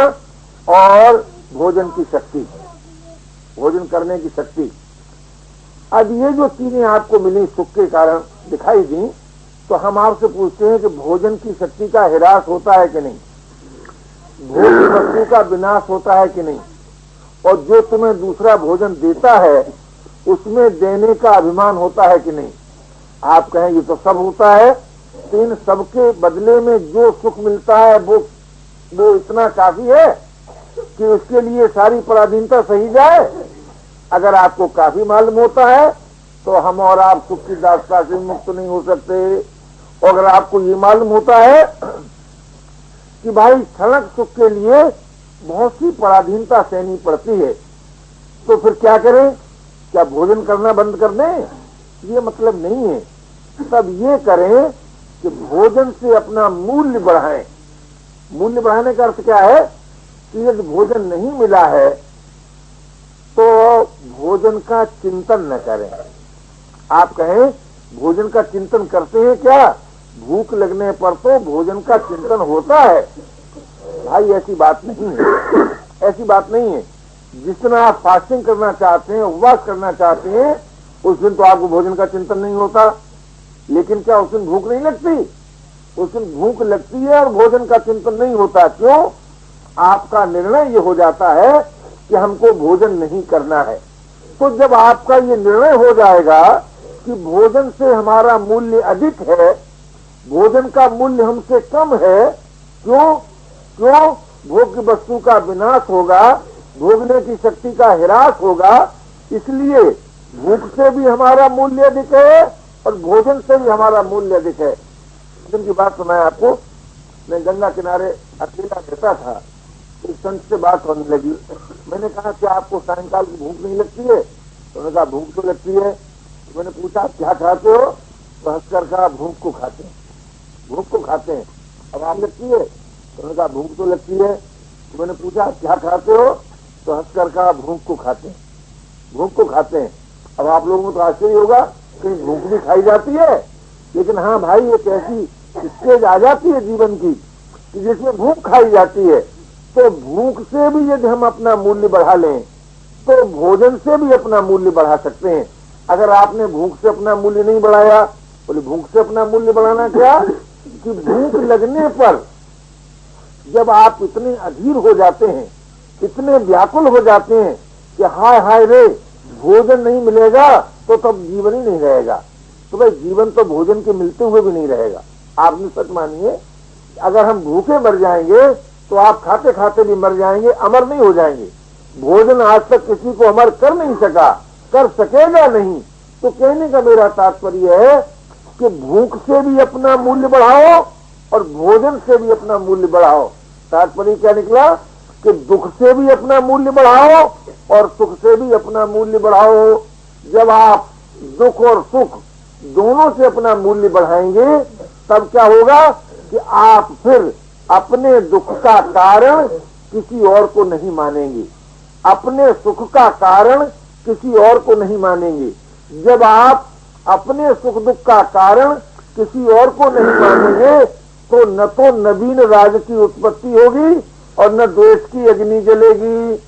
और भोजन की शक्ति, भोजन करने की शक्ति। अब ये जो चीजें आपको मिली सुख के कारण दिखाई दी, तो हम आपसे पूछते हैं कि भोजन की शक्ति का ह्रास होता है कि नहीं? भोज्य वस्तु का विनाश होता है कि नहीं? और जो तुम्हें दूसरा भोजन देता है उसमें देने का अभिमान होता है कि नहीं? आप कहें ये तो सब होता है। तो इन सबके बदले में जो सुख मिलता है वो इतना काफी है कि उसके लिए सारी पराधीनता सही जाए। अगर आपको काफी मालूम होता है तो हम और आप सुख की दास्ता से मुक्त नहीं हो सकते। और अगर आपको ये मालूम होता है कि भाई क्षणिक सुख के लिए बहुत सी पराधीनता सहनी पड़ती है, तो फिर क्या करें? क्या भोजन करना बंद कर दें? ये मतलब नहीं है। तब ये करें कि भोजन से अपना मूल्य बढ़ाएं। मूल्य बढ़ाने का अर्थ क्या है? कि यदि भोजन नहीं मिला है तो भोजन का चिंतन न करें। आप कहें भोजन का चिंतन करते हैं क्या? भूख लगने पर तो भोजन का चिंतन होता है, भाई ऐसी बात नहीं है, ऐसी बात नहीं है। जितना आप फास्टिंग करना चाहते हैं, उपवास करना चाहते हैं, उस दिन तो आपको भोजन का चिंतन नहीं होता। लेकिन क्या उस दिन भूख नहीं लगती? उस दिन भूख लगती है और भोजन का चिंतन नहीं होता। क्यों? आपका निर्णय ये हो जाता है कि हमको भोजन नहीं करना है। तो जब आपका ये निर्णय हो जाएगा कि भोजन से हमारा मूल्य अधिक है, भोजन का मूल्य हमसे कम है, क्यों? क्यों? भोग्य वस्तु का विनाश होगा, भोगने की शक्ति का ह्रास होगा, इसलिए भूख से भी हमारा मूल्य अधिक है और भोजन से भी हमारा मूल्य अधिक है। दिन की बात सुनाए आपको। मैं गंगा किनारे अकेला रहता था, एक संत से बात होने लगी। मैंने कहा कि आपको सायंकाल की भूख नहीं लगती है? तो उन्होंने कहा भूख तो लगती है। तो मैंने पूछा क्या खाते हो? तो हंसकर कहा भूख को खाते हैं, भूख को खाते हैं। अब आप लगती है? तो उन्होंने कहा भूख तो लगती है। तो मैंने पूछा क्या खाते हो? तो हंसकर कहा भूख को खाते हैं, भूख को खाते हैं। अब आप लोगों को तो आश्चर्य होगा कि भूख भी खाई जाती है। लेकिन हाँ भाई, एक ऐसी स्टेज आ जाती है जीवन की कि जिसमें भूख खाई जाती है। तो भूख से भी यदि हम अपना मूल्य बढ़ा लें तो भोजन से भी अपना मूल्य बढ़ा सकते हैं। अगर आपने भूख से अपना मूल्य नहीं बढ़ाया, बोले भूख से अपना मूल्य बढ़ाना क्या? कि भूख लगने पर जब आप इतने अधीर हो जाते हैं, इतने व्याकुल हो जाते हैं कि हाय हाय रे भोजन नहीं मिलेगा तो तब जीवन ही नहीं रहेगा। तो भाई जीवन तो भोजन के मिलते हुए भी नहीं रहेगा। आपने सच मानिए, अगर हम भूखे मर जाएंगे तो आप खाते खाते भी मर जाएंगे, अमर नहीं हो जाएंगे। भोजन आज तक किसी को अमर कर नहीं सका, कर सकेगा नहीं। तो कहने का मेरा तात्पर्य है कि भूख से भी अपना मूल्य बढ़ाओ और भोजन से भी अपना मूल्य बढ़ाओ। तात्पर्य क्या निकला कि दुख से भी अपना मूल्य बढ़ाओ और सुख से भी अपना मूल्य बढ़ाओ। जब आप दुख और सुख दोनों से अपना मूल्य बढ़ाएंगे तब क्या होगा कि आप फिर अपने दुख का कारण किसी और को नहीं मानेंगे, अपने सुख का कारण किसी और को नहीं मानेंगे। जब आप अपने सुख दुख का कारण किसी और को नहीं मानेंगे तो न तो नवीन राज की उत्पत्ति होगी और न द्वेष की अग्नि जलेगी।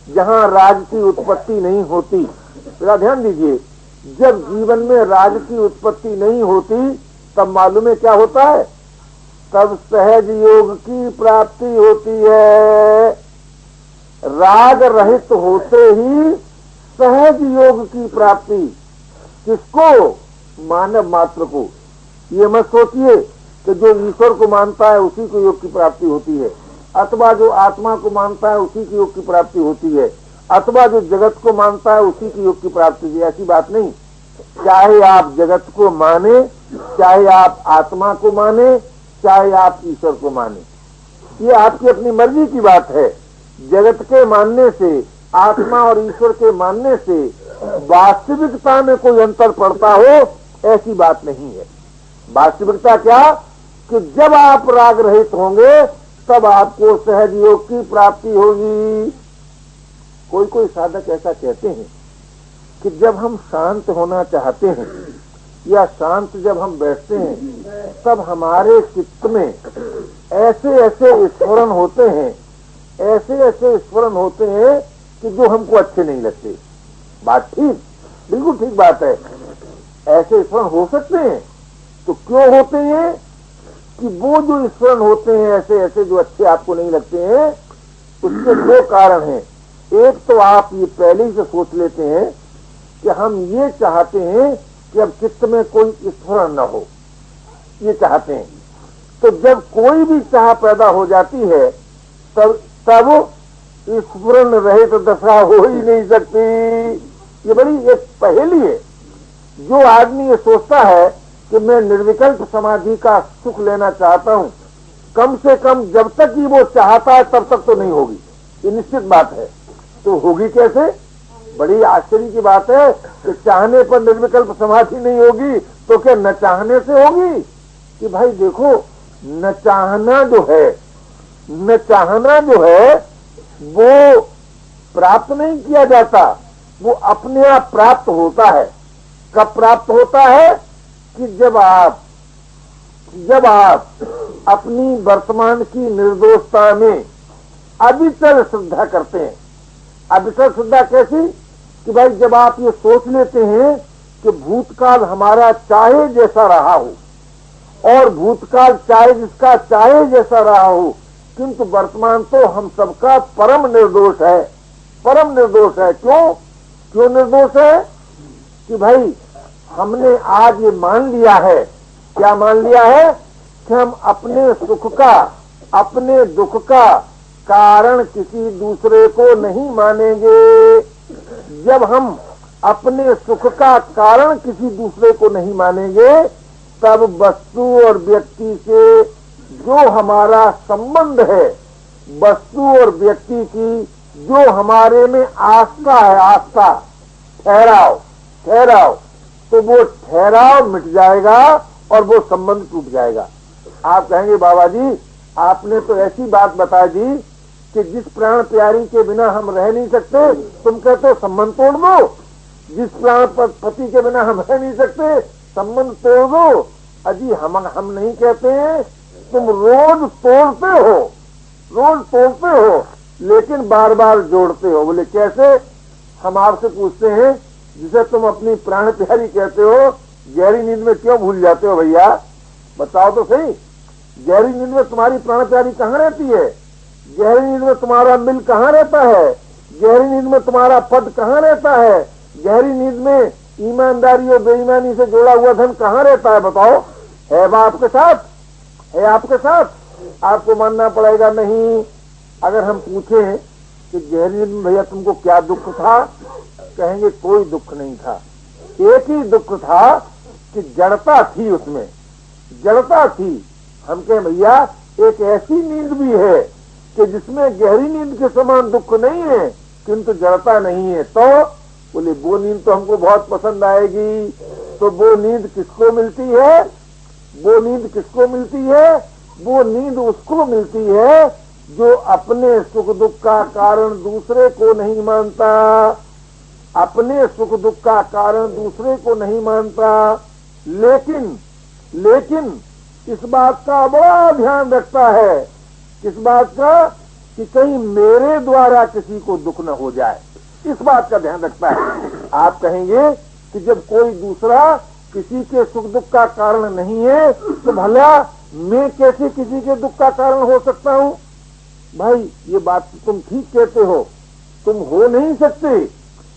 जहाँ राज की उत्पत्ति नहीं होती, जरा ध्यान दीजिए, जब जीवन में राज की उत्पत्ति नहीं होती तब मालूम है क्या होता है? तब सहज योग की प्राप्ति होती है। राग रहित होते ही सहज योग की प्राप्ति। किसको? मानव मात्र को। ये मत सोचिए कि जो ईश्वर को मानता है उसी को योग की प्राप्ति होती है, अथवा जो आत्मा को मानता है उसी की योग की प्राप्ति होती है, अथवा जो जगत को मानता है उसी की योग की प्राप्ति होती है। ऐसी बात नहीं। चाहे आप जगत को माने, चाहे आप आत्मा को माने, चाहे आप ईश्वर को माने, ये आपकी अपनी मर्जी की बात है। जगत के मानने से, आत्मा और ईश्वर के मानने से वास्तविकता में कोई अंतर पड़ता हो, ऐसी बात नहीं है। वास्तविकता क्या कि जब आप राग रहित होंगे तब आपको सहज योग की प्राप्ति होगी। कोई कोई साधक ऐसा कहते हैं कि जब हम शांत होना चाहते हैं या शांत जब हम बैठते हैं तब हमारे चित्त में ऐसे ऐसे स्फुरण होते हैं, ऐसे ऐसे स्फुरण होते हैं कि जो हमको अच्छे नहीं लगते। बात ठीक, बिल्कुल ठीक बात है। ऐसे स्फुरण हो सकते हैं। तो क्यों होते हैं? कि वो जो स्फुरण होते हैं ऐसे ऐसे जो अच्छे आपको नहीं लगते हैं, उसके दो कारण हैं। एक तो आप ये पहले ही से सोच लेते हैं कि हम ये चाहते हैं कि अब चित्त में कोई स्फुरण न हो, ये चाहते हैं। तो जब कोई भी चाह पैदा हो जाती है तब स्फुरण रहित दशा हो ही नहीं सकती। ये बड़ी एक पहेली है। जो आदमी ये सोचता है कि मैं निर्विकल्प समाधि का सुख लेना चाहता हूँ, कम से कम जब तक ही वो चाहता है तब तक तो नहीं होगी, ये निश्चित बात है। तो होगी कैसे? बड़ी आश्चर्य की बात है कि चाहने पर निर्विकल्प समाधि नहीं होगी तो क्या न चाहने से होगी? कि भाई देखो, न चाहना जो है वो प्राप्त नहीं किया जाता, वो अपने आप प्राप्त होता है। कब प्राप्त होता है? कि जब आप अपनी वर्तमान की निर्दोषता में अविचल श्रद्धा करते हैं। अविचल श्रद्धा कैसी कि भाई जब आप ये सोच लेते हैं कि भूतकाल हमारा चाहे जैसा रहा हो और भूतकाल चाहे जिसका चाहे जैसा रहा हो, किंतु वर्तमान तो हम सबका परम निर्दोष है, परम निर्दोष है। क्यों निर्दोष है कि भाई हमने आज ये मान लिया है, क्या मान लिया है कि हम अपने सुख का, अपने दुख का कारण किसी दूसरे को नहीं मानेंगे। जब हम अपने सुख का कारण किसी दूसरे को नहीं मानेंगे, तब वस्तु और व्यक्ति से जो हमारा संबंध है, वस्तु और व्यक्ति की जो हमारे में आस्था है, आस्था, ठहराव, तो वो ठहराव मिट जाएगा और वो संबंध टूट जाएगा। आप कहेंगे बाबा जी आपने तो ऐसी बात बता दी कि जिस प्राण प्यारी के बिना हम रह नहीं सकते, तुम कहते हो संबंध तोड़ दो। जिस प्राण पति के बिना हम रह नहीं सकते, संबंध तोड़ दो। अजी हम नहीं कहते हैं, तुम रोज तोड़ते हो लेकिन बार बार जोड़ते हो। बोले कैसे? हम आपसे पूछते हैं, जिसे तुम अपनी प्राण प्यारी कहते हो, गहरी नींद में क्यों भूल जाते हो भैया? बताओ तो सही। गहरी नींद में तुम्हारी प्राण प्यारी कहाँ रहती है? गहरी नींद में तुम्हारा मिल कहाँ रहता है? गहरी नींद में तुम्हारा पद कहाँ रहता है? गहरी नींद में ईमानदारी और बेईमानी से जोड़ा हुआ धन कहाँ रहता है? बताओ। है वह आपके साथ? है आपके साथ? आपको मानना पड़ेगा नहीं। अगर हम पूछें कि गहरी नींद में भैया तुमको क्या दुख था, कहेंगे कोई दुख नहीं था, एक ही दुख था कि जड़ता थी, उसमें जड़ता थी। हम कहें भैया एक ऐसी नींद भी है कि जिसमें गहरी नींद के समान दुख नहीं है किंतु जड़ता नहीं है। तो बोले वो नींद तो हमको बहुत पसंद आएगी। तो वो नींद किसको मिलती है? वो नींद किसको मिलती है? वो नींद उसको मिलती है जो अपने सुख दुख का कारण दूसरे को नहीं मानता, अपने सुख दुख का कारण दूसरे को नहीं मानता, लेकिन इस बात का बड़ा ध्यान रखता है, किस बात का? कि कहीं मेरे द्वारा किसी को दुख न हो जाए, इस बात का ध्यान रखता है। आप कहेंगे कि जब कोई दूसरा किसी के सुख दुख का कारण नहीं है तो भला मैं कैसे किसी के दुख का कारण हो सकता हूँ? भाई ये बात तुम ठीक कहते हो, तुम हो नहीं सकते,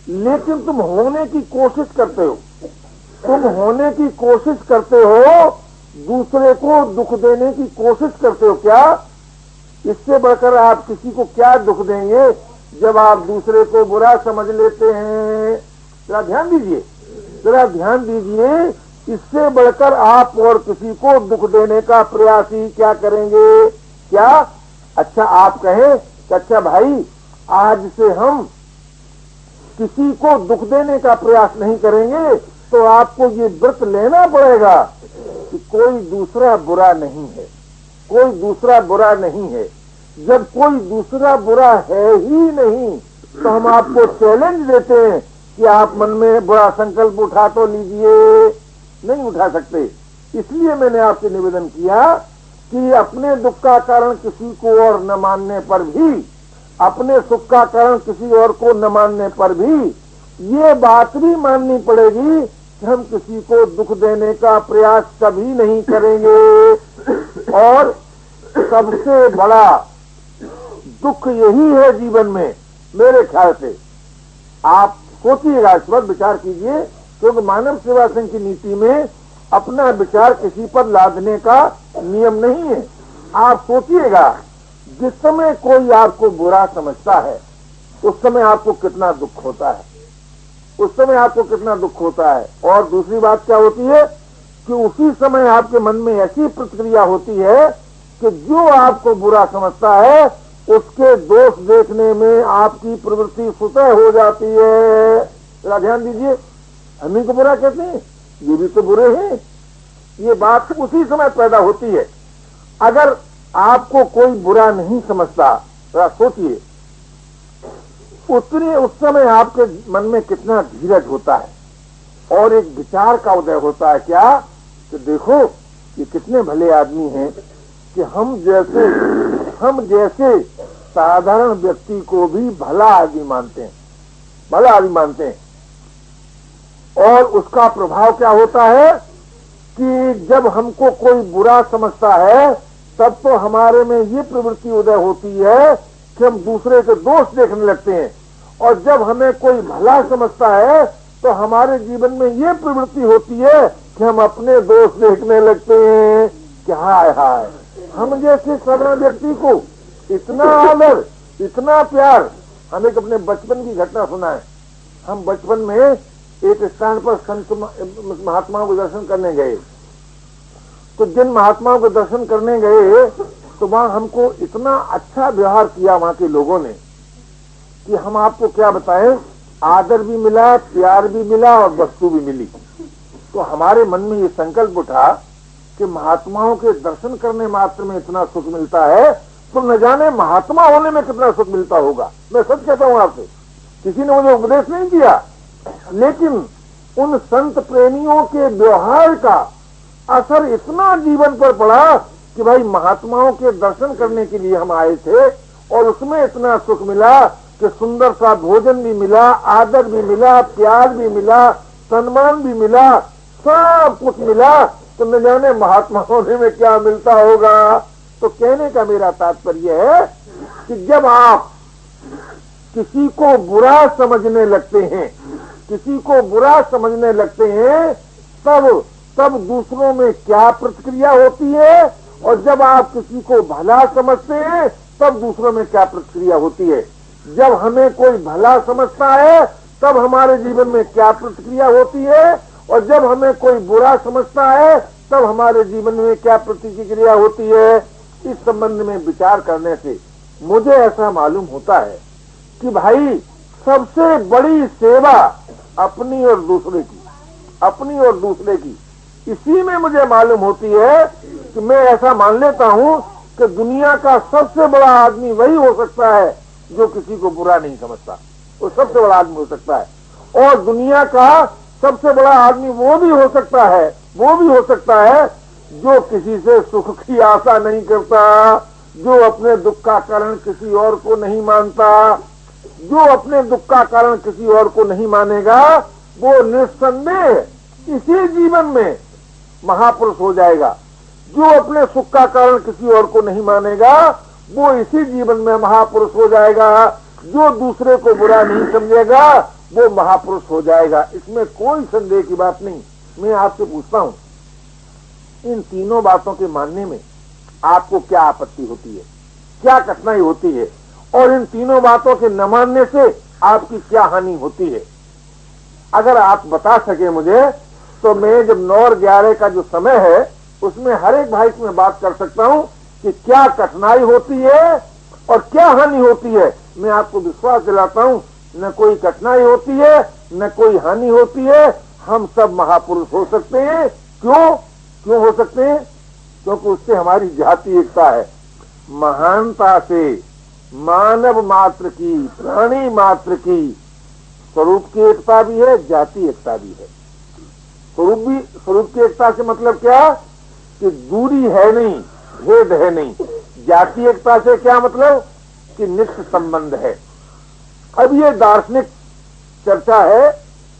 लेकिन तुम होने की कोशिश करते हो। तुम होने की कोशिश करते हो, दूसरे को दुख देने की कोशिश करते हो। क्या? इससे बढ़कर आप किसी को क्या दुख देंगे जब आप दूसरे को बुरा समझ लेते हैं? जरा ध्यान दीजिए, जरा ध्यान दीजिए। इससे बढ़कर आप और किसी को दुख देने का प्रयास ही क्या करेंगे? क्या? अच्छा आप कहें कि अच्छा भाई आज से हम किसी को दुख देने का प्रयास नहीं करेंगे, तो आपको ये व्रत लेना पड़ेगा कि कोई दूसरा बुरा नहीं है, कोई दूसरा बुरा नहीं है। जब कोई दूसरा बुरा है ही नहीं तो हम आपको चैलेंज देते हैं कि आप मन में बुरा संकल्प उठा तो लीजिए। नहीं उठा सकते। इसलिए मैंने आपसे निवेदन किया कि अपने दुख का कारण किसी को और न मानने पर भी, अपने सुख का कारण किसी और को न मानने पर भी ये बात भी माननी पड़ेगी कि हम किसी को दुख देने का प्रयास कभी नहीं करेंगे। और सबसे बड़ा दुख यही है जीवन में, मेरे ख्याल से। आप सोचिएगा, इस वक्त विचार कीजिए, क्योंकि मानव सेवा संघ की नीति में अपना विचार किसी पर लादने का नियम नहीं है। आप सोचिएगा, जिस समय कोई आपको बुरा समझता है उस समय आपको कितना दुख होता है, उस समय आपको कितना दुख होता है। और दूसरी बात क्या होती है कि उसी समय आपके मन में ऐसी प्रतिक्रिया होती है कि जो आपको बुरा समझता है उसके दोष देखने में आपकी प्रवृत्ति स्वतः हो जाती है। जरा ध्यान दीजिए, हम ही को बुरा कहते हैं, ये भी तो बुरे हैं। ये बात उसी समय पैदा होती है। अगर आपको कोई बुरा नहीं समझता, जरा सोचिए, उतने उस समय आपके मन में कितना धीरज होता है और एक विचार का उदय होता है। क्या? कि देखो ये कितने भले आदमी हैं, कि हम जैसे साधारण व्यक्ति को भी भला आदमी मानते हैं, भला आदमी मानते हैं। और उसका प्रभाव क्या होता है कि जब हमको कोई बुरा समझता है तब तो हमारे में ये प्रवृत्ति उदय होती है कि हम दूसरे के दोष देखने लगते हैं, और जब हमें कोई भला समझता है तो हमारे जीवन में ये प्रवृत्ति होती है कि हम अपने दोष देखने लगते हैं कि हाय हाय, हम जैसे साधारण व्यक्ति को इतना आदर, इतना प्यार। हम एक अपने बचपन की घटना सुना है। हम बचपन में एक स्थान पर संत महात्माओं के दर्शन करने गए, तो जिन महात्माओं के दर्शन करने गए तो वहां हमको इतना अच्छा व्यवहार किया वहां के लोगों ने कि हम आपको क्या बताएं, आदर भी मिला, प्यार भी मिला और वस्तु भी मिली। तो हमारे मन में ये संकल्प उठा कि महात्माओं के दर्शन करने मात्र में इतना सुख मिलता है तो न जाने महात्मा होने में कितना सुख मिलता होगा। मैं सच कहता हूं आपसे, किसी ने मुझे उपदेश नहीं किया, लेकिन उन संत प्रेमियों के व्यवहार का असर इतना जीवन पर पड़ा कि भाई महात्माओं के दर्शन करने के लिए हम आए थे और उसमें इतना सुख मिला कि सुंदर सा भोजन भी मिला, आदर भी मिला, प्यार भी मिला, सम्मान भी मिला, सब कुछ मिला, तो न जाने महात्मा होने में क्या मिलता होगा। तो कहने का मेरा तात्पर्य है कि जब आप किसी को बुरा समझने लगते हैं, किसी को बुरा समझने लगते हैं, तब दूसरों में क्या प्रतिक्रिया होती है, और जब आप किसी को भला समझते हैं तब दूसरों में क्या प्रतिक्रिया होती है। जब हमें कोई भला समझता है तब हमारे जीवन में क्या प्रतिक्रिया होती है, और जब हमें कोई बुरा समझता है तब हमारे जीवन में क्या प्रतिक्रिया होती है। इस संबंध में विचार करने से मुझे ऐसा मालूम होता है कि भाई सबसे बड़ी सेवा अपनी और दूसरे की, अपनी और दूसरे की, इसी में मुझे मालूम होती है कि मैं ऐसा मान लेता हूं कि दुनिया का सबसे बड़ा आदमी वही हो सकता है जो किसी को बुरा नहीं समझता, वो सबसे बड़ा आदमी हो सकता है। और दुनिया का सबसे बड़ा आदमी वो भी हो सकता है जो किसी से सुख की आशा नहीं करता, जो अपने दुख का कारण किसी और को नहीं मानता। जो अपने दुख का कारण किसी और को नहीं मानेगा वो निस्संदेह इसी जीवन में महापुरुष हो जाएगा। जो अपने सुख का कारण किसी और को नहीं मानेगा वो इसी जीवन में महापुरुष हो जाएगा। जो दूसरे को बुरा नहीं समझेगा वो महापुरुष हो जाएगा, इसमें कोई संदेह की बात नहीं। मैं आपसे पूछता हूं, इन तीनों बातों के मानने में आपको क्या आपत्ति होती है, क्या कठिनाई होती है, और इन तीनों बातों के न मानने से आपकी क्या हानि होती है? अगर आप बता सके मुझे तो मैं जब 9 और 11 का जो समय है उसमें हर एक भाई से मैं बात कर सकता हूं कि क्या कठिनाई होती है और क्या हानि होती है। मैं आपको विश्वास दिलाता हूं, न कोई कठिनाई होती है न कोई हानि होती है। हम सब महापुरुष हो सकते हैं। क्यों हो सकते हैं? क्योंकि उससे हमारी जाति एकता है। महानता से मानव मात्र की, प्राणी मात्र की स्वरूप की एकता भी है, जाति एकता भी है। स्वरूप की एकता से मतलब क्या कि दूरी है नहीं, भेद है नहीं। जाति एकता से क्या मतलब कि नित्य संबंध है। अब ये दार्शनिक चर्चा है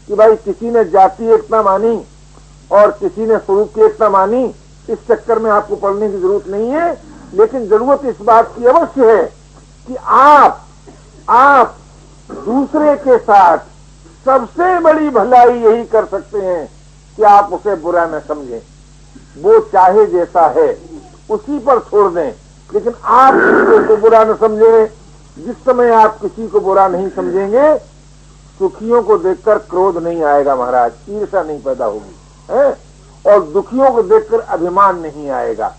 कि भाई किसी ने जाति एकता मानी और किसी ने स्वरूप की एकता मानी, इस चक्कर में आपको पढ़ने की जरूरत नहीं है। लेकिन जरूरत इस बात की अवश्य है कि आप दूसरे के साथ सबसे बड़ी भलाई यही कर सकते हैं कि आप उसे बुरा न समझें। वो चाहे जैसा है उसी पर छोड़ दें, लेकिन आप किसी को बुरा न समझें। जिस समय आप किसी को बुरा नहीं समझेंगे, सुखियों को देखकर क्रोध नहीं आएगा महाराज, ईर्ष्या नहीं पैदा होगी है, और दुखियों को देखकर अभिमान नहीं आएगा।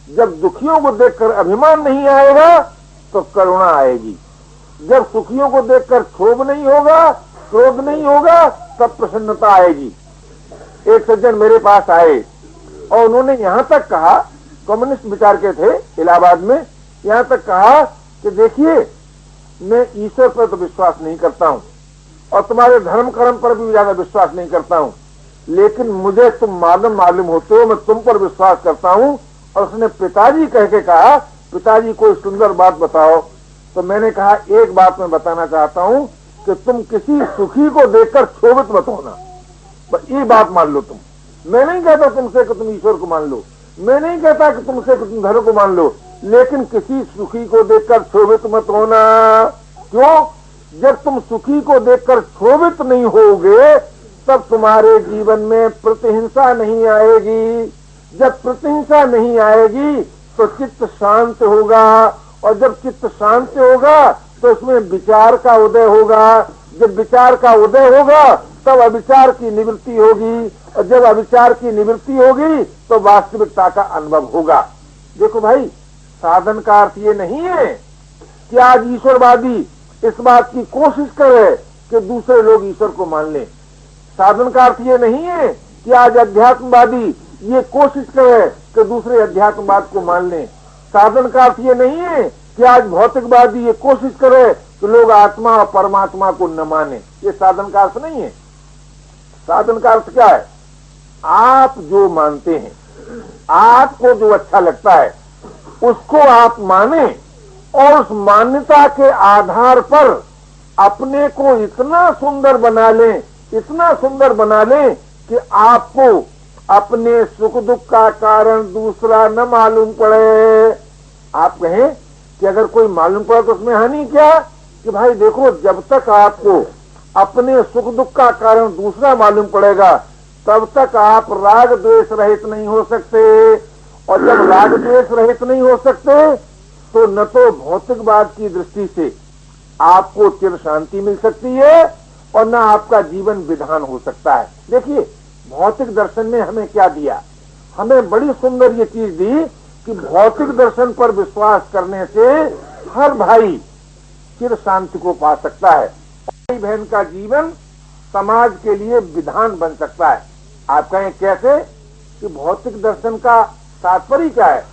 जब दुखियों को देखकर अभिमान नहीं आएगा तो करुणा आएगी। जब सुखियों को देखकर क्षोभ नहीं होगा, क्रोध नहीं होगा, तब प्रसन्नता आएगी। एक सज्जन मेरे पास आए और उन्होंने यहां तक कहा, कम्युनिस्ट विचार के थे इलाहाबाद में, यहां तक कहा कि देखिए मैं ईश्वर पर तो विश्वास नहीं करता हूं और तुम्हारे धर्म कर्म पर भी ज्यादा विश्वास नहीं करता हूं, लेकिन मुझे तुम मालूम होते हो मैं तुम पर विश्वास करता हूं और उसने पिताजी कह के कहा, पिताजी कोई सुंदर बात बताओ। तो मैंने कहा एक बात मैं बताना चाहता हूं कि तुम किसी सुखी को देखकर क्षोभित मत होना, बस ये बात मान लो तुम। मैं नहीं कहता तुमसे कि तुम ईश्वर को मान लो, मैं नहीं कहता कि तुमसे कि तुम धर्म को मान लो, लेकिन किसी सुखी को देखकर क्षोभित मत होना। क्यों? जब तुम सुखी को देखकर क्षोभित नहीं होगे तब तुम्हारे जीवन में प्रतिहिंसा नहीं आएगी। जब प्रतिहिंसा नहीं आएगी तो चित्त शांत होगा, और जब चित्त शांत होगा तो उसमें विचार का उदय होगा। जब विचार का उदय होगा तब अविचार की निवृत्ति होगी, और जब अविचार की निवृत्ति होगी तो वास्तविकता का अनुभव होगा। देखो भाई, साधन का अर्थ ये नहीं है कि आज ईश्वरवादी इस बात की कोशिश करे कि दूसरे लोग ईश्वर को मान लें। साधन का अर्थ ये नहीं है कि आज अध्यात्मवादी ये कोशिश करे कि दूसरे अध्यात्मवाद को मान लें। साधन का अर्थ ये नहीं है कि आज भौतिकवादी ये कोशिश करे कि लोग आत्मा और परमात्मा को न माने। ये साधन का अर्थ नहीं है। साधन का अर्थ क्या है? आप जो मानते हैं, आपको जो अच्छा लगता है उसको आप माने, और उस मान्यता के आधार पर अपने को इतना सुंदर बना लें, इतना सुंदर बना लें कि आपको अपने सुख दुख का कारण दूसरा न मालूम पड़े। आप कहें कि अगर कोई मालूम पड़ा तो उसमें हानि क्या? कि भाई देखो, जब तक आपको अपने सुख दुख का कारण दूसरा मालूम पड़ेगा तब तक आप राग द्वेष रहित नहीं हो सकते, और जब राग द्वेष रहित नहीं हो सकते तो न तो भौतिकवाद की दृष्टि से आपको चिर शांति मिल सकती है और न आपका जीवन विधान हो सकता है। देखिए, भौतिक दर्शन ने हमें क्या दिया? हमें बड़ी सुंदर ये चीज दी कि भौतिक दर्शन पर विश्वास करने से हर भाई चिर शांति को पा सकता है। भाई बहन का जीवन समाज के लिए विधान बन सकता है। आप कहें कैसे? कि भौतिक दर्शन का तात्पर्य क्या है?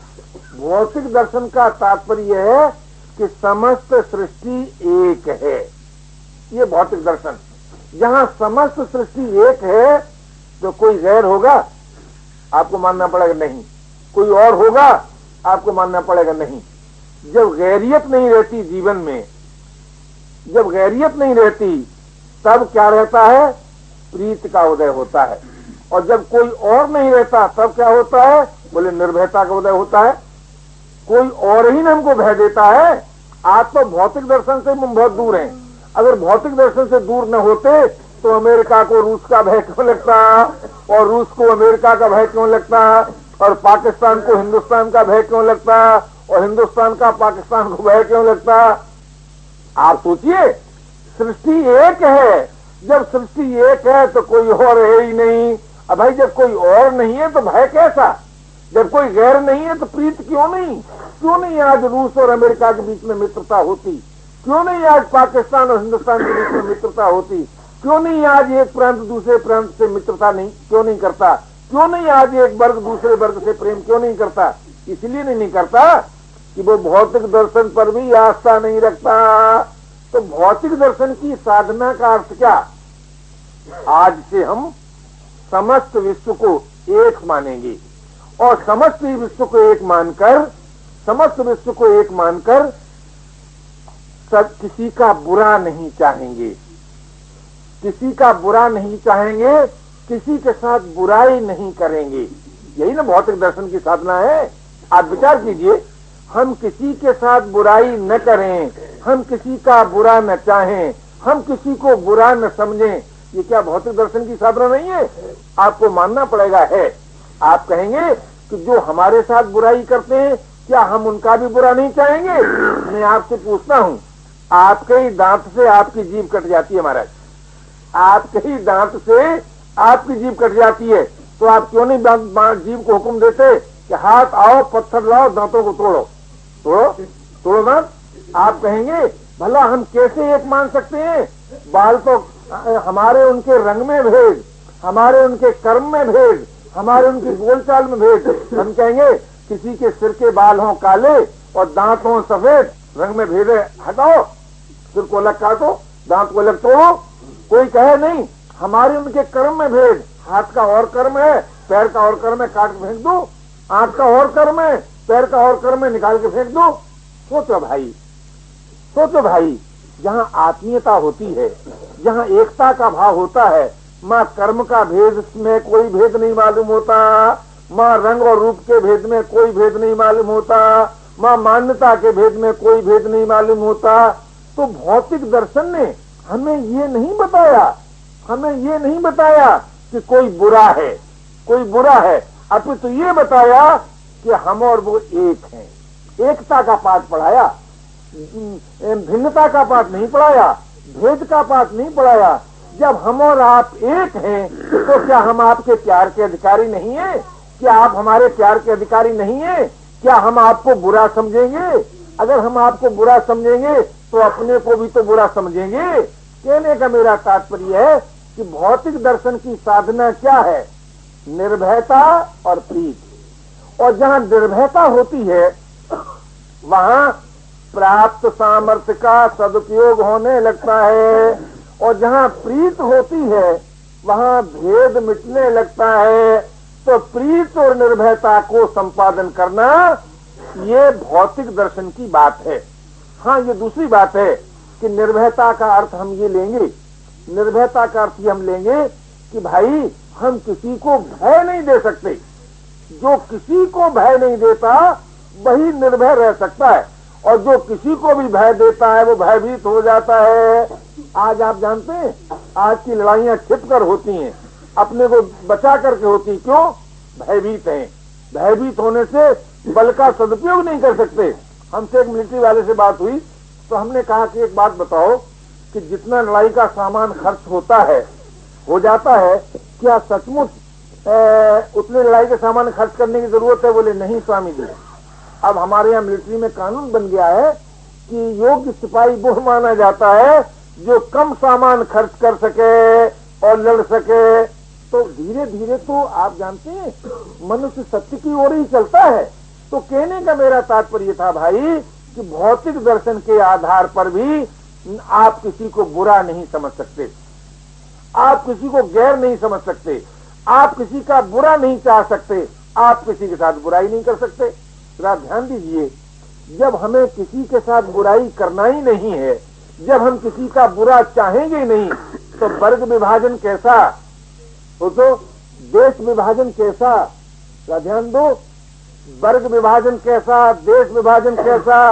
भौतिक दर्शन का तात्पर्य है कि समस्त सृष्टि एक है। ये भौतिक दर्शन। जहां समस्त सृष्टि एक है तो कोई गैर होगा, आपको मानना पड़ेगा नहीं। कोई और होगा, आपको मानना पड़ेगा नहीं। जब गैरियत नहीं रहती जीवन में, जब गैरियत नहीं रहती तब क्या रहता है? प्रीति का उदय होता है। और जब कोई और नहीं रहता तब क्या होता है? बोले निर्भयता का उदय होता है। कोई और ही न हमको भय देता है। आज तो भौतिक दर्शन से हम बहुत दूर हैं। अगर भौतिक दर्शन से दूर न होते तो अमेरिका को रूस का भय क्यों लगता, और रूस को अमेरिका का भय क्यों लगता, और पाकिस्तान को हिंदुस्तान का भय क्यों लगता, और हिंदुस्तान का पाकिस्तान को भय क्यों लगता? आप सोचिए, सृष्टि एक है। जब सृष्टि एक है तो कोई और है ही नहीं। अब भाई, जब कोई और नहीं है तो भय कैसा? जब कोई गैर नहीं है तो प्रीत क्यों नहीं? क्यों नहीं आज रूस और अमेरिका के बीच में मित्रता होती? क्यों नहीं आज पाकिस्तान और हिंदुस्तान के बीच में मित्रता होती? क्यों नहीं आज एक प्रांत दूसरे प्रांत से मित्रता नहीं क्यों नहीं करता? क्यों नहीं आज एक वर्ग दूसरे वर्ग से प्रेम क्यों नहीं करता? इसलिए नहीं करता कि वो भौतिक दर्शन पर भी आस्था नहीं रखता। तो भौतिक दर्शन की साधना का अर्थ क्या? आज से हम समस्त विश्व को एक मानेंगे, और समस्त विश्व को एक मानकर, समस्त विश्व को एक मानकर सब किसी का बुरा नहीं चाहेंगे, किसी का बुरा नहीं चाहेंगे, किसी के साथ बुराई नहीं करेंगे। यही ना भौतिक दर्शन की साधना है। आप विचार कीजिए, हम किसी के साथ बुराई न करें, हम किसी का बुरा न चाहें, हम किसी को बुरा न समझें, ये क्या भौतिक दर्शन की साधना नहीं है? आपको मानना पड़ेगा है। आप कहेंगे कि जो हमारे साथ बुराई करते हैं क्या हम उनका भी बुरा नहीं चाहेंगे? मैं आपसे पूछता हूँ, आपके ही दांत से आपकी जीभ कट जाती है महाराज, आपके ही दांत से आपकी जीभ कट जाती है, तो आप क्यों नहीं जीभ को हुक्म देते कि हाथ आओ, पत्थर लाओ, दांतों को तोड़ो, तोड़ो तोड़ो दांत? आप कहेंगे भला हम कैसे एक मान सकते हैं? बाल तो हमारे उनके रंग में भेद, हमारे उनके कर्म में भेद, हमारे उनकी बोलचाल में भेद। हम कहेंगे किसी के सिर के बाल हों काले और दांत हों सफेद, रंग में भेद है, हटाओ, सिर को अलग काटो, दांत को अलग तोड़ो। कोई कहे नहीं, हमारे उनके कर्म में भेद, हाथ का और कर्म है, पैर का और कर्म है, काट फेंक दो। आंख का और कर्म है, पैर का और कर्म है, निकाल के फेंक दो। सोचो भाई, सोचो भाई, जहाँ आत्मीयता होती है, जहाँ एकता का भाव होता है, माँ कर्म का भेद में कोई भेद नहीं मालूम होता, माँ रंग और रूप के भेद में कोई भेद नहीं मालूम होता, माँ मान्यता के भेद में कोई भेद नहीं मालूम होता। तो भौतिक दर्शन ने हमें ये नहीं बताया, हमें ये नहीं बताया कि कोई बुरा है, कोई बुरा है, अपितु तो ये बताया कि हम और वो एक हैं। एकता का पाठ पढ़ाया, भिन्नता का पाठ नहीं पढ़ाया, भेद का पाठ नहीं पढ़ाया। जब हम और आप एक हैं तो क्या हम आपके प्यार के अधिकारी नहीं हैं? क्या आप हमारे प्यार के अधिकारी नहीं हैं? क्या हम आपको बुरा समझेंगे? अगर हम आपको बुरा समझेंगे तो अपने को भी तो बुरा समझेंगे। कहने का मेरा तात्पर्य है कि भौतिक दर्शन की साधना क्या है? निर्भयता और प्रीति। और जहाँ निर्भयता होती है वहाँ प्राप्त सामर्थ्य का सदुपयोग होने लगता है, और जहाँ प्रीत होती है वहाँ भेद मिटने लगता है। तो प्रीत और निर्भयता को संपादन करना ये भौतिक दर्शन की बात है। हाँ, ये दूसरी बात है कि निर्भयता का अर्थ हम ये लेंगे, निर्भयता का अर्थ ये हम लेंगे कि भाई हम किसी को भय नहीं दे सकते। जो किसी को भय नहीं देता वही निर्भय रह सकता है, और जो किसी को भी भय देता है वो भयभीत हो जाता है। आज आप जानते हैं आज की लड़ाइयां छिप कर होती हैं, अपने को बचा करके होती। क्यों? भयभीत हैं। भयभीत होने से बल का सदुपयोग नहीं कर सकते। हमसे एक मिलिट्री वाले से बात हुई तो हमने कहा कि एक बात बताओ कि जितना लड़ाई का सामान खर्च होता है, हो जाता है, क्या सचमुच उतने लड़ाई के सामान खर्च करने की जरूरत है? बोले नहीं स्वामी जी। अब हमारे यहाँ मिलिट्री में कानून बन गया है कि योग्य सिपाही वो माना जाता है जो कम सामान खर्च कर सके और लड़ सके। तो धीरे धीरे तो आप जानते हैं मनुष्य सत्य की ओर ही चलता है। तो कहने का मेरा तात्पर्य था भाई कि भौतिक दर्शन के आधार पर भी आप किसी को बुरा नहीं समझ सकते, आप किसी को गैर नहीं समझ सकते, आप किसी का बुरा नहीं चाह सकते, आप किसी के साथ बुराई नहीं कर सकते। जरा ध्यान दीजिए, जब हमें किसी के साथ बुराई करना ही नहीं है, जब हम किसी का बुरा चाहेंगे नहीं, तो वर्ग विभाजन कैसा हो, तो देश विभाजन कैसा? जरा ध्यान दो, वर्ग विभाजन कैसा, देश विभाजन कैसा,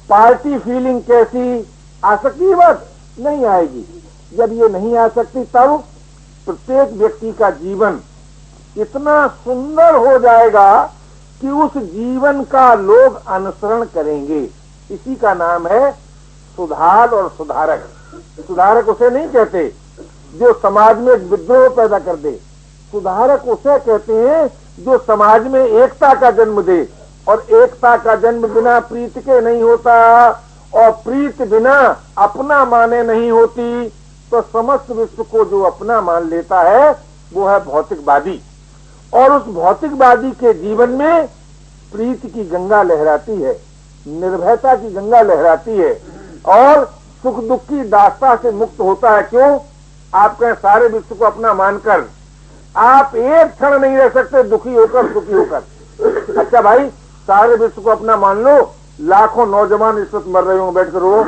पार्टी फीलिंग कैसी आ सकती है? बात नहीं आएगी। जब ये नहीं आ सकती तब प्रत्येक व्यक्ति का जीवन इतना सुंदर हो जाएगा कि उस जीवन का लोग अनुसरण करेंगे। इसी का नाम है सुधार और सुधारक। सुधारक उसे नहीं कहते जो समाज में एक विद्रोह पैदा कर दे, सुधारक उसे कहते हैं जो समाज में एकता का जन्म दे। और एकता का जन्म बिना प्रीत के नहीं होता, और प्रीत बिना अपना माने नहीं होती। तो समस्त विश्व को जो अपना मान लेता है वो है भौतिकवादी, और उस भौतिकवादी के जीवन में प्रीति की गंगा लहराती है, निर्भयता की गंगा लहराती है, और सुख दुख की दास्ता से मुक्त होता है। क्यों? आप कहें सारे विश्व को अपना मानकर आप एक क्षण नहीं रह सकते दुखी होकर, सुखी होकर। अच्छा भाई, सारे विश्व को अपना मान लो, लाखों नौजवान इस वक्त मर रहे होंगे बैठ कर, रो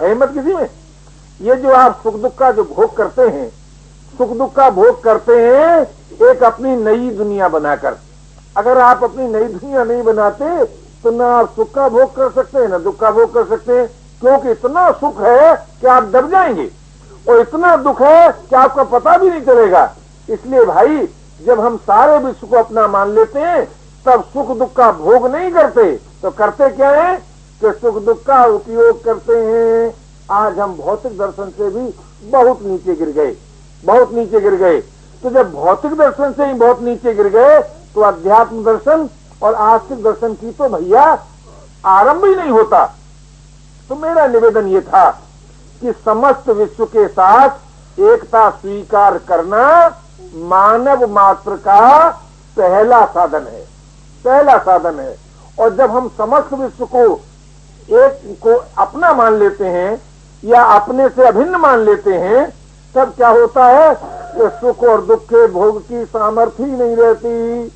हिम्मत किसी में? ये जो आप सुख दुख का जो भोग करते हैं, सुख दुख का भोग करते हैं एक अपनी नई दुनिया बनाकर। अगर आप अपनी नई दुनिया नहीं बनाते तो ना आप सुख का भोग कर सकते हैं ना दुख का भोग कर सकते हैं, क्योंकि इतना सुख है कि आप दब जाएंगे, और इतना दुख है कि आपका पता भी नहीं चलेगा। इसलिए भाई, जब हम सारे विश्व को अपना मान लेते हैं तब सुख दुख का भोग नहीं करते, तो करते क्या है कि सुख दुख का उपयोग करते हैं। आज हम भौतिक दर्शन से भी बहुत नीचे गिर गए, बहुत नीचे गिर गए। तो जब भौतिक दर्शन से ही बहुत नीचे गिर गए तो अध्यात्म दर्शन और आस्तिक दर्शन की तो भैया आरंभ ही नहीं होता। तो मेरा निवेदन ये था कि समस्त विश्व के साथ एकता स्वीकार करना मानव मात्र का पहला साधन है, पहला साधन है। और जब हम समस्त विश्व को एक को अपना मान लेते हैं या अपने से अभिन्न मान लेते हैं, तब क्या होता है कि सुख और दुख के भोग की सामर्थ्य ही नहीं रहती।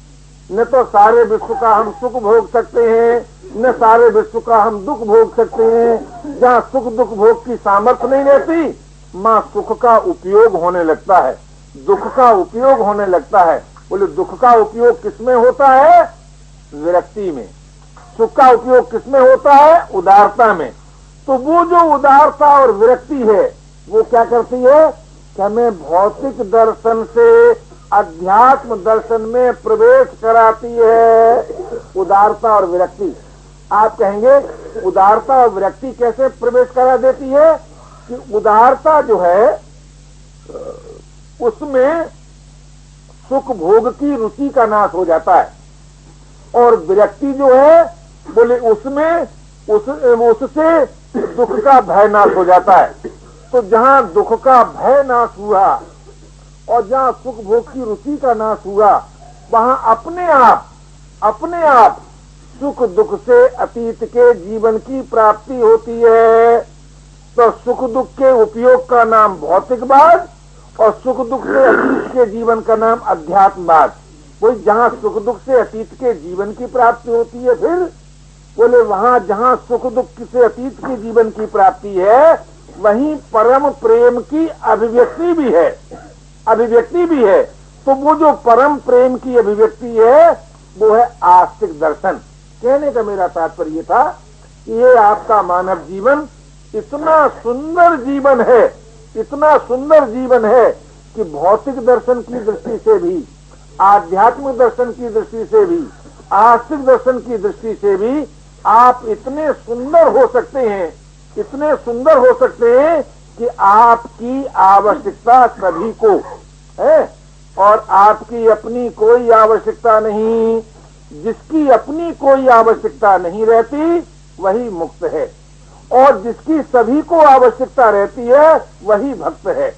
न तो सारे विश्व का हम सुख भोग सकते हैं, न सारे विश्व का हम दुख भोग सकते हैं। जहाँ सुख दुख भोग की सामर्थ्य नहीं रहती, माँ सुख का उपयोग होने लगता है, दुख का उपयोग होने लगता है। बोले दुख का उपयोग किसमें होता है? विरक्ति में। सुख का उपयोग किसमें होता है? उदारता में। तो वो जो उदारता और विरक्ति है वो क्या करती है कि हमें भौतिक दर्शन से अध्यात्म दर्शन में प्रवेश कराती है। उदारता और विरक्ति, आप कहेंगे उदारता और विरक्ति कैसे प्रवेश करा देती है? कि उदारता जो है उसमें सुख भोग की रुचि का नाश हो जाता है, और विरक्ति जो है बोले उसमें उससे दुख का भय नाश हो जाता है। तो जहाँ दुख का भय नाश हुआ और जहाँ सुख भोग की रुचि का नाश हुआ, वहाँ अपने आप सुख दुख से अतीत के जीवन की प्राप्ति होती है। तो सुख दुख के उपयोग का नाम भौतिकवाद और सुख दुख से अतीत के जीवन का नाम अध्यात्मवाद। वही जहाँ सुख दुख से अतीत के जीवन की प्राप्ति होती है, फिर बोले वहाँ जहाँ सुख दुख से अतीत के जीवन की प्राप्ति है, वहीं परम प्रेम की अभिव्यक्ति भी है। तो वो जो परम प्रेम की अभिव्यक्ति है वो है आस्तिक दर्शन। कहने का मेरा तात्पर्य था कि ये आपका मानव जीवन इतना सुंदर जीवन है कि भौतिक दर्शन की दृष्टि से भी, आध्यात्मिक दर्शन की दृष्टि से भी, आस्तिक दर्शन की दृष्टि से भी आप इतने सुंदर हो सकते हैं कि आपकी आवश्यकता सभी को है और आपकी अपनी कोई आवश्यकता नहीं। जिसकी अपनी कोई आवश्यकता नहीं रहती वही मुक्त है, और जिसकी सभी को आवश्यकता रहती है वही भक्त है।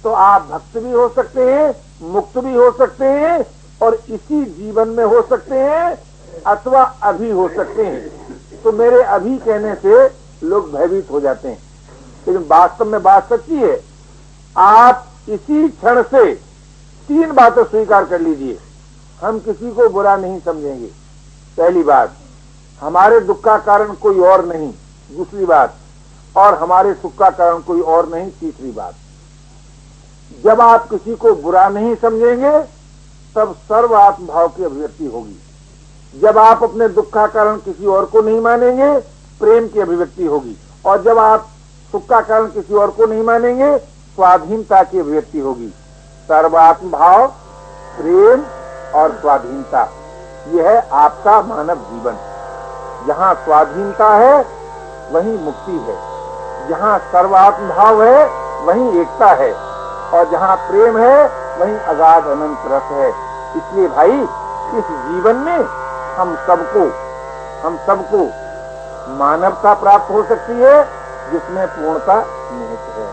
तो आप भक्त भी हो सकते हैं, मुक्त भी हो सकते हैं, और इसी जीवन में हो सकते हैं अथवा अभी हो सकते हैं। तो मेरे अभी कहने से लोग भयभीत हो जाते हैं, लेकिन वास्तव में बात सच्ची है। आप इसी क्षण से 3 बातें स्वीकार कर लीजिए। हम किसी को बुरा नहीं समझेंगे, पहली बात। हमारे दुख का कारण कोई और नहीं, दूसरी बात। और हमारे सुख का कारण कोई और नहीं, तीसरी बात। जब आप किसी को बुरा नहीं समझेंगे तब सर्व आत्म भाव की अभिव्यक्ति होगी। जब आप अपने दुख का कारण किसी और को नहीं मानेंगे, प्रेम की अभिव्यक्ति होगी। और जब आप सुख का कारण किसी और को नहीं मानेंगे, स्वाधीनता की अभिव्यक्ति होगी। सर्वात्म भाव, प्रेम और स्वाधीनता, यह है आपका मानव जीवन। जहाँ स्वाधीनता है वहीं मुक्ति है, जहाँ सर्वात्म भाव है वहीं एकता है, और जहाँ प्रेम है वहीं अगाध अनंत रस है। इसलिए भाई इस जीवन में हम सबको मानवता प्राप्त हो सकती है जिसमें पूर्णता निहित है।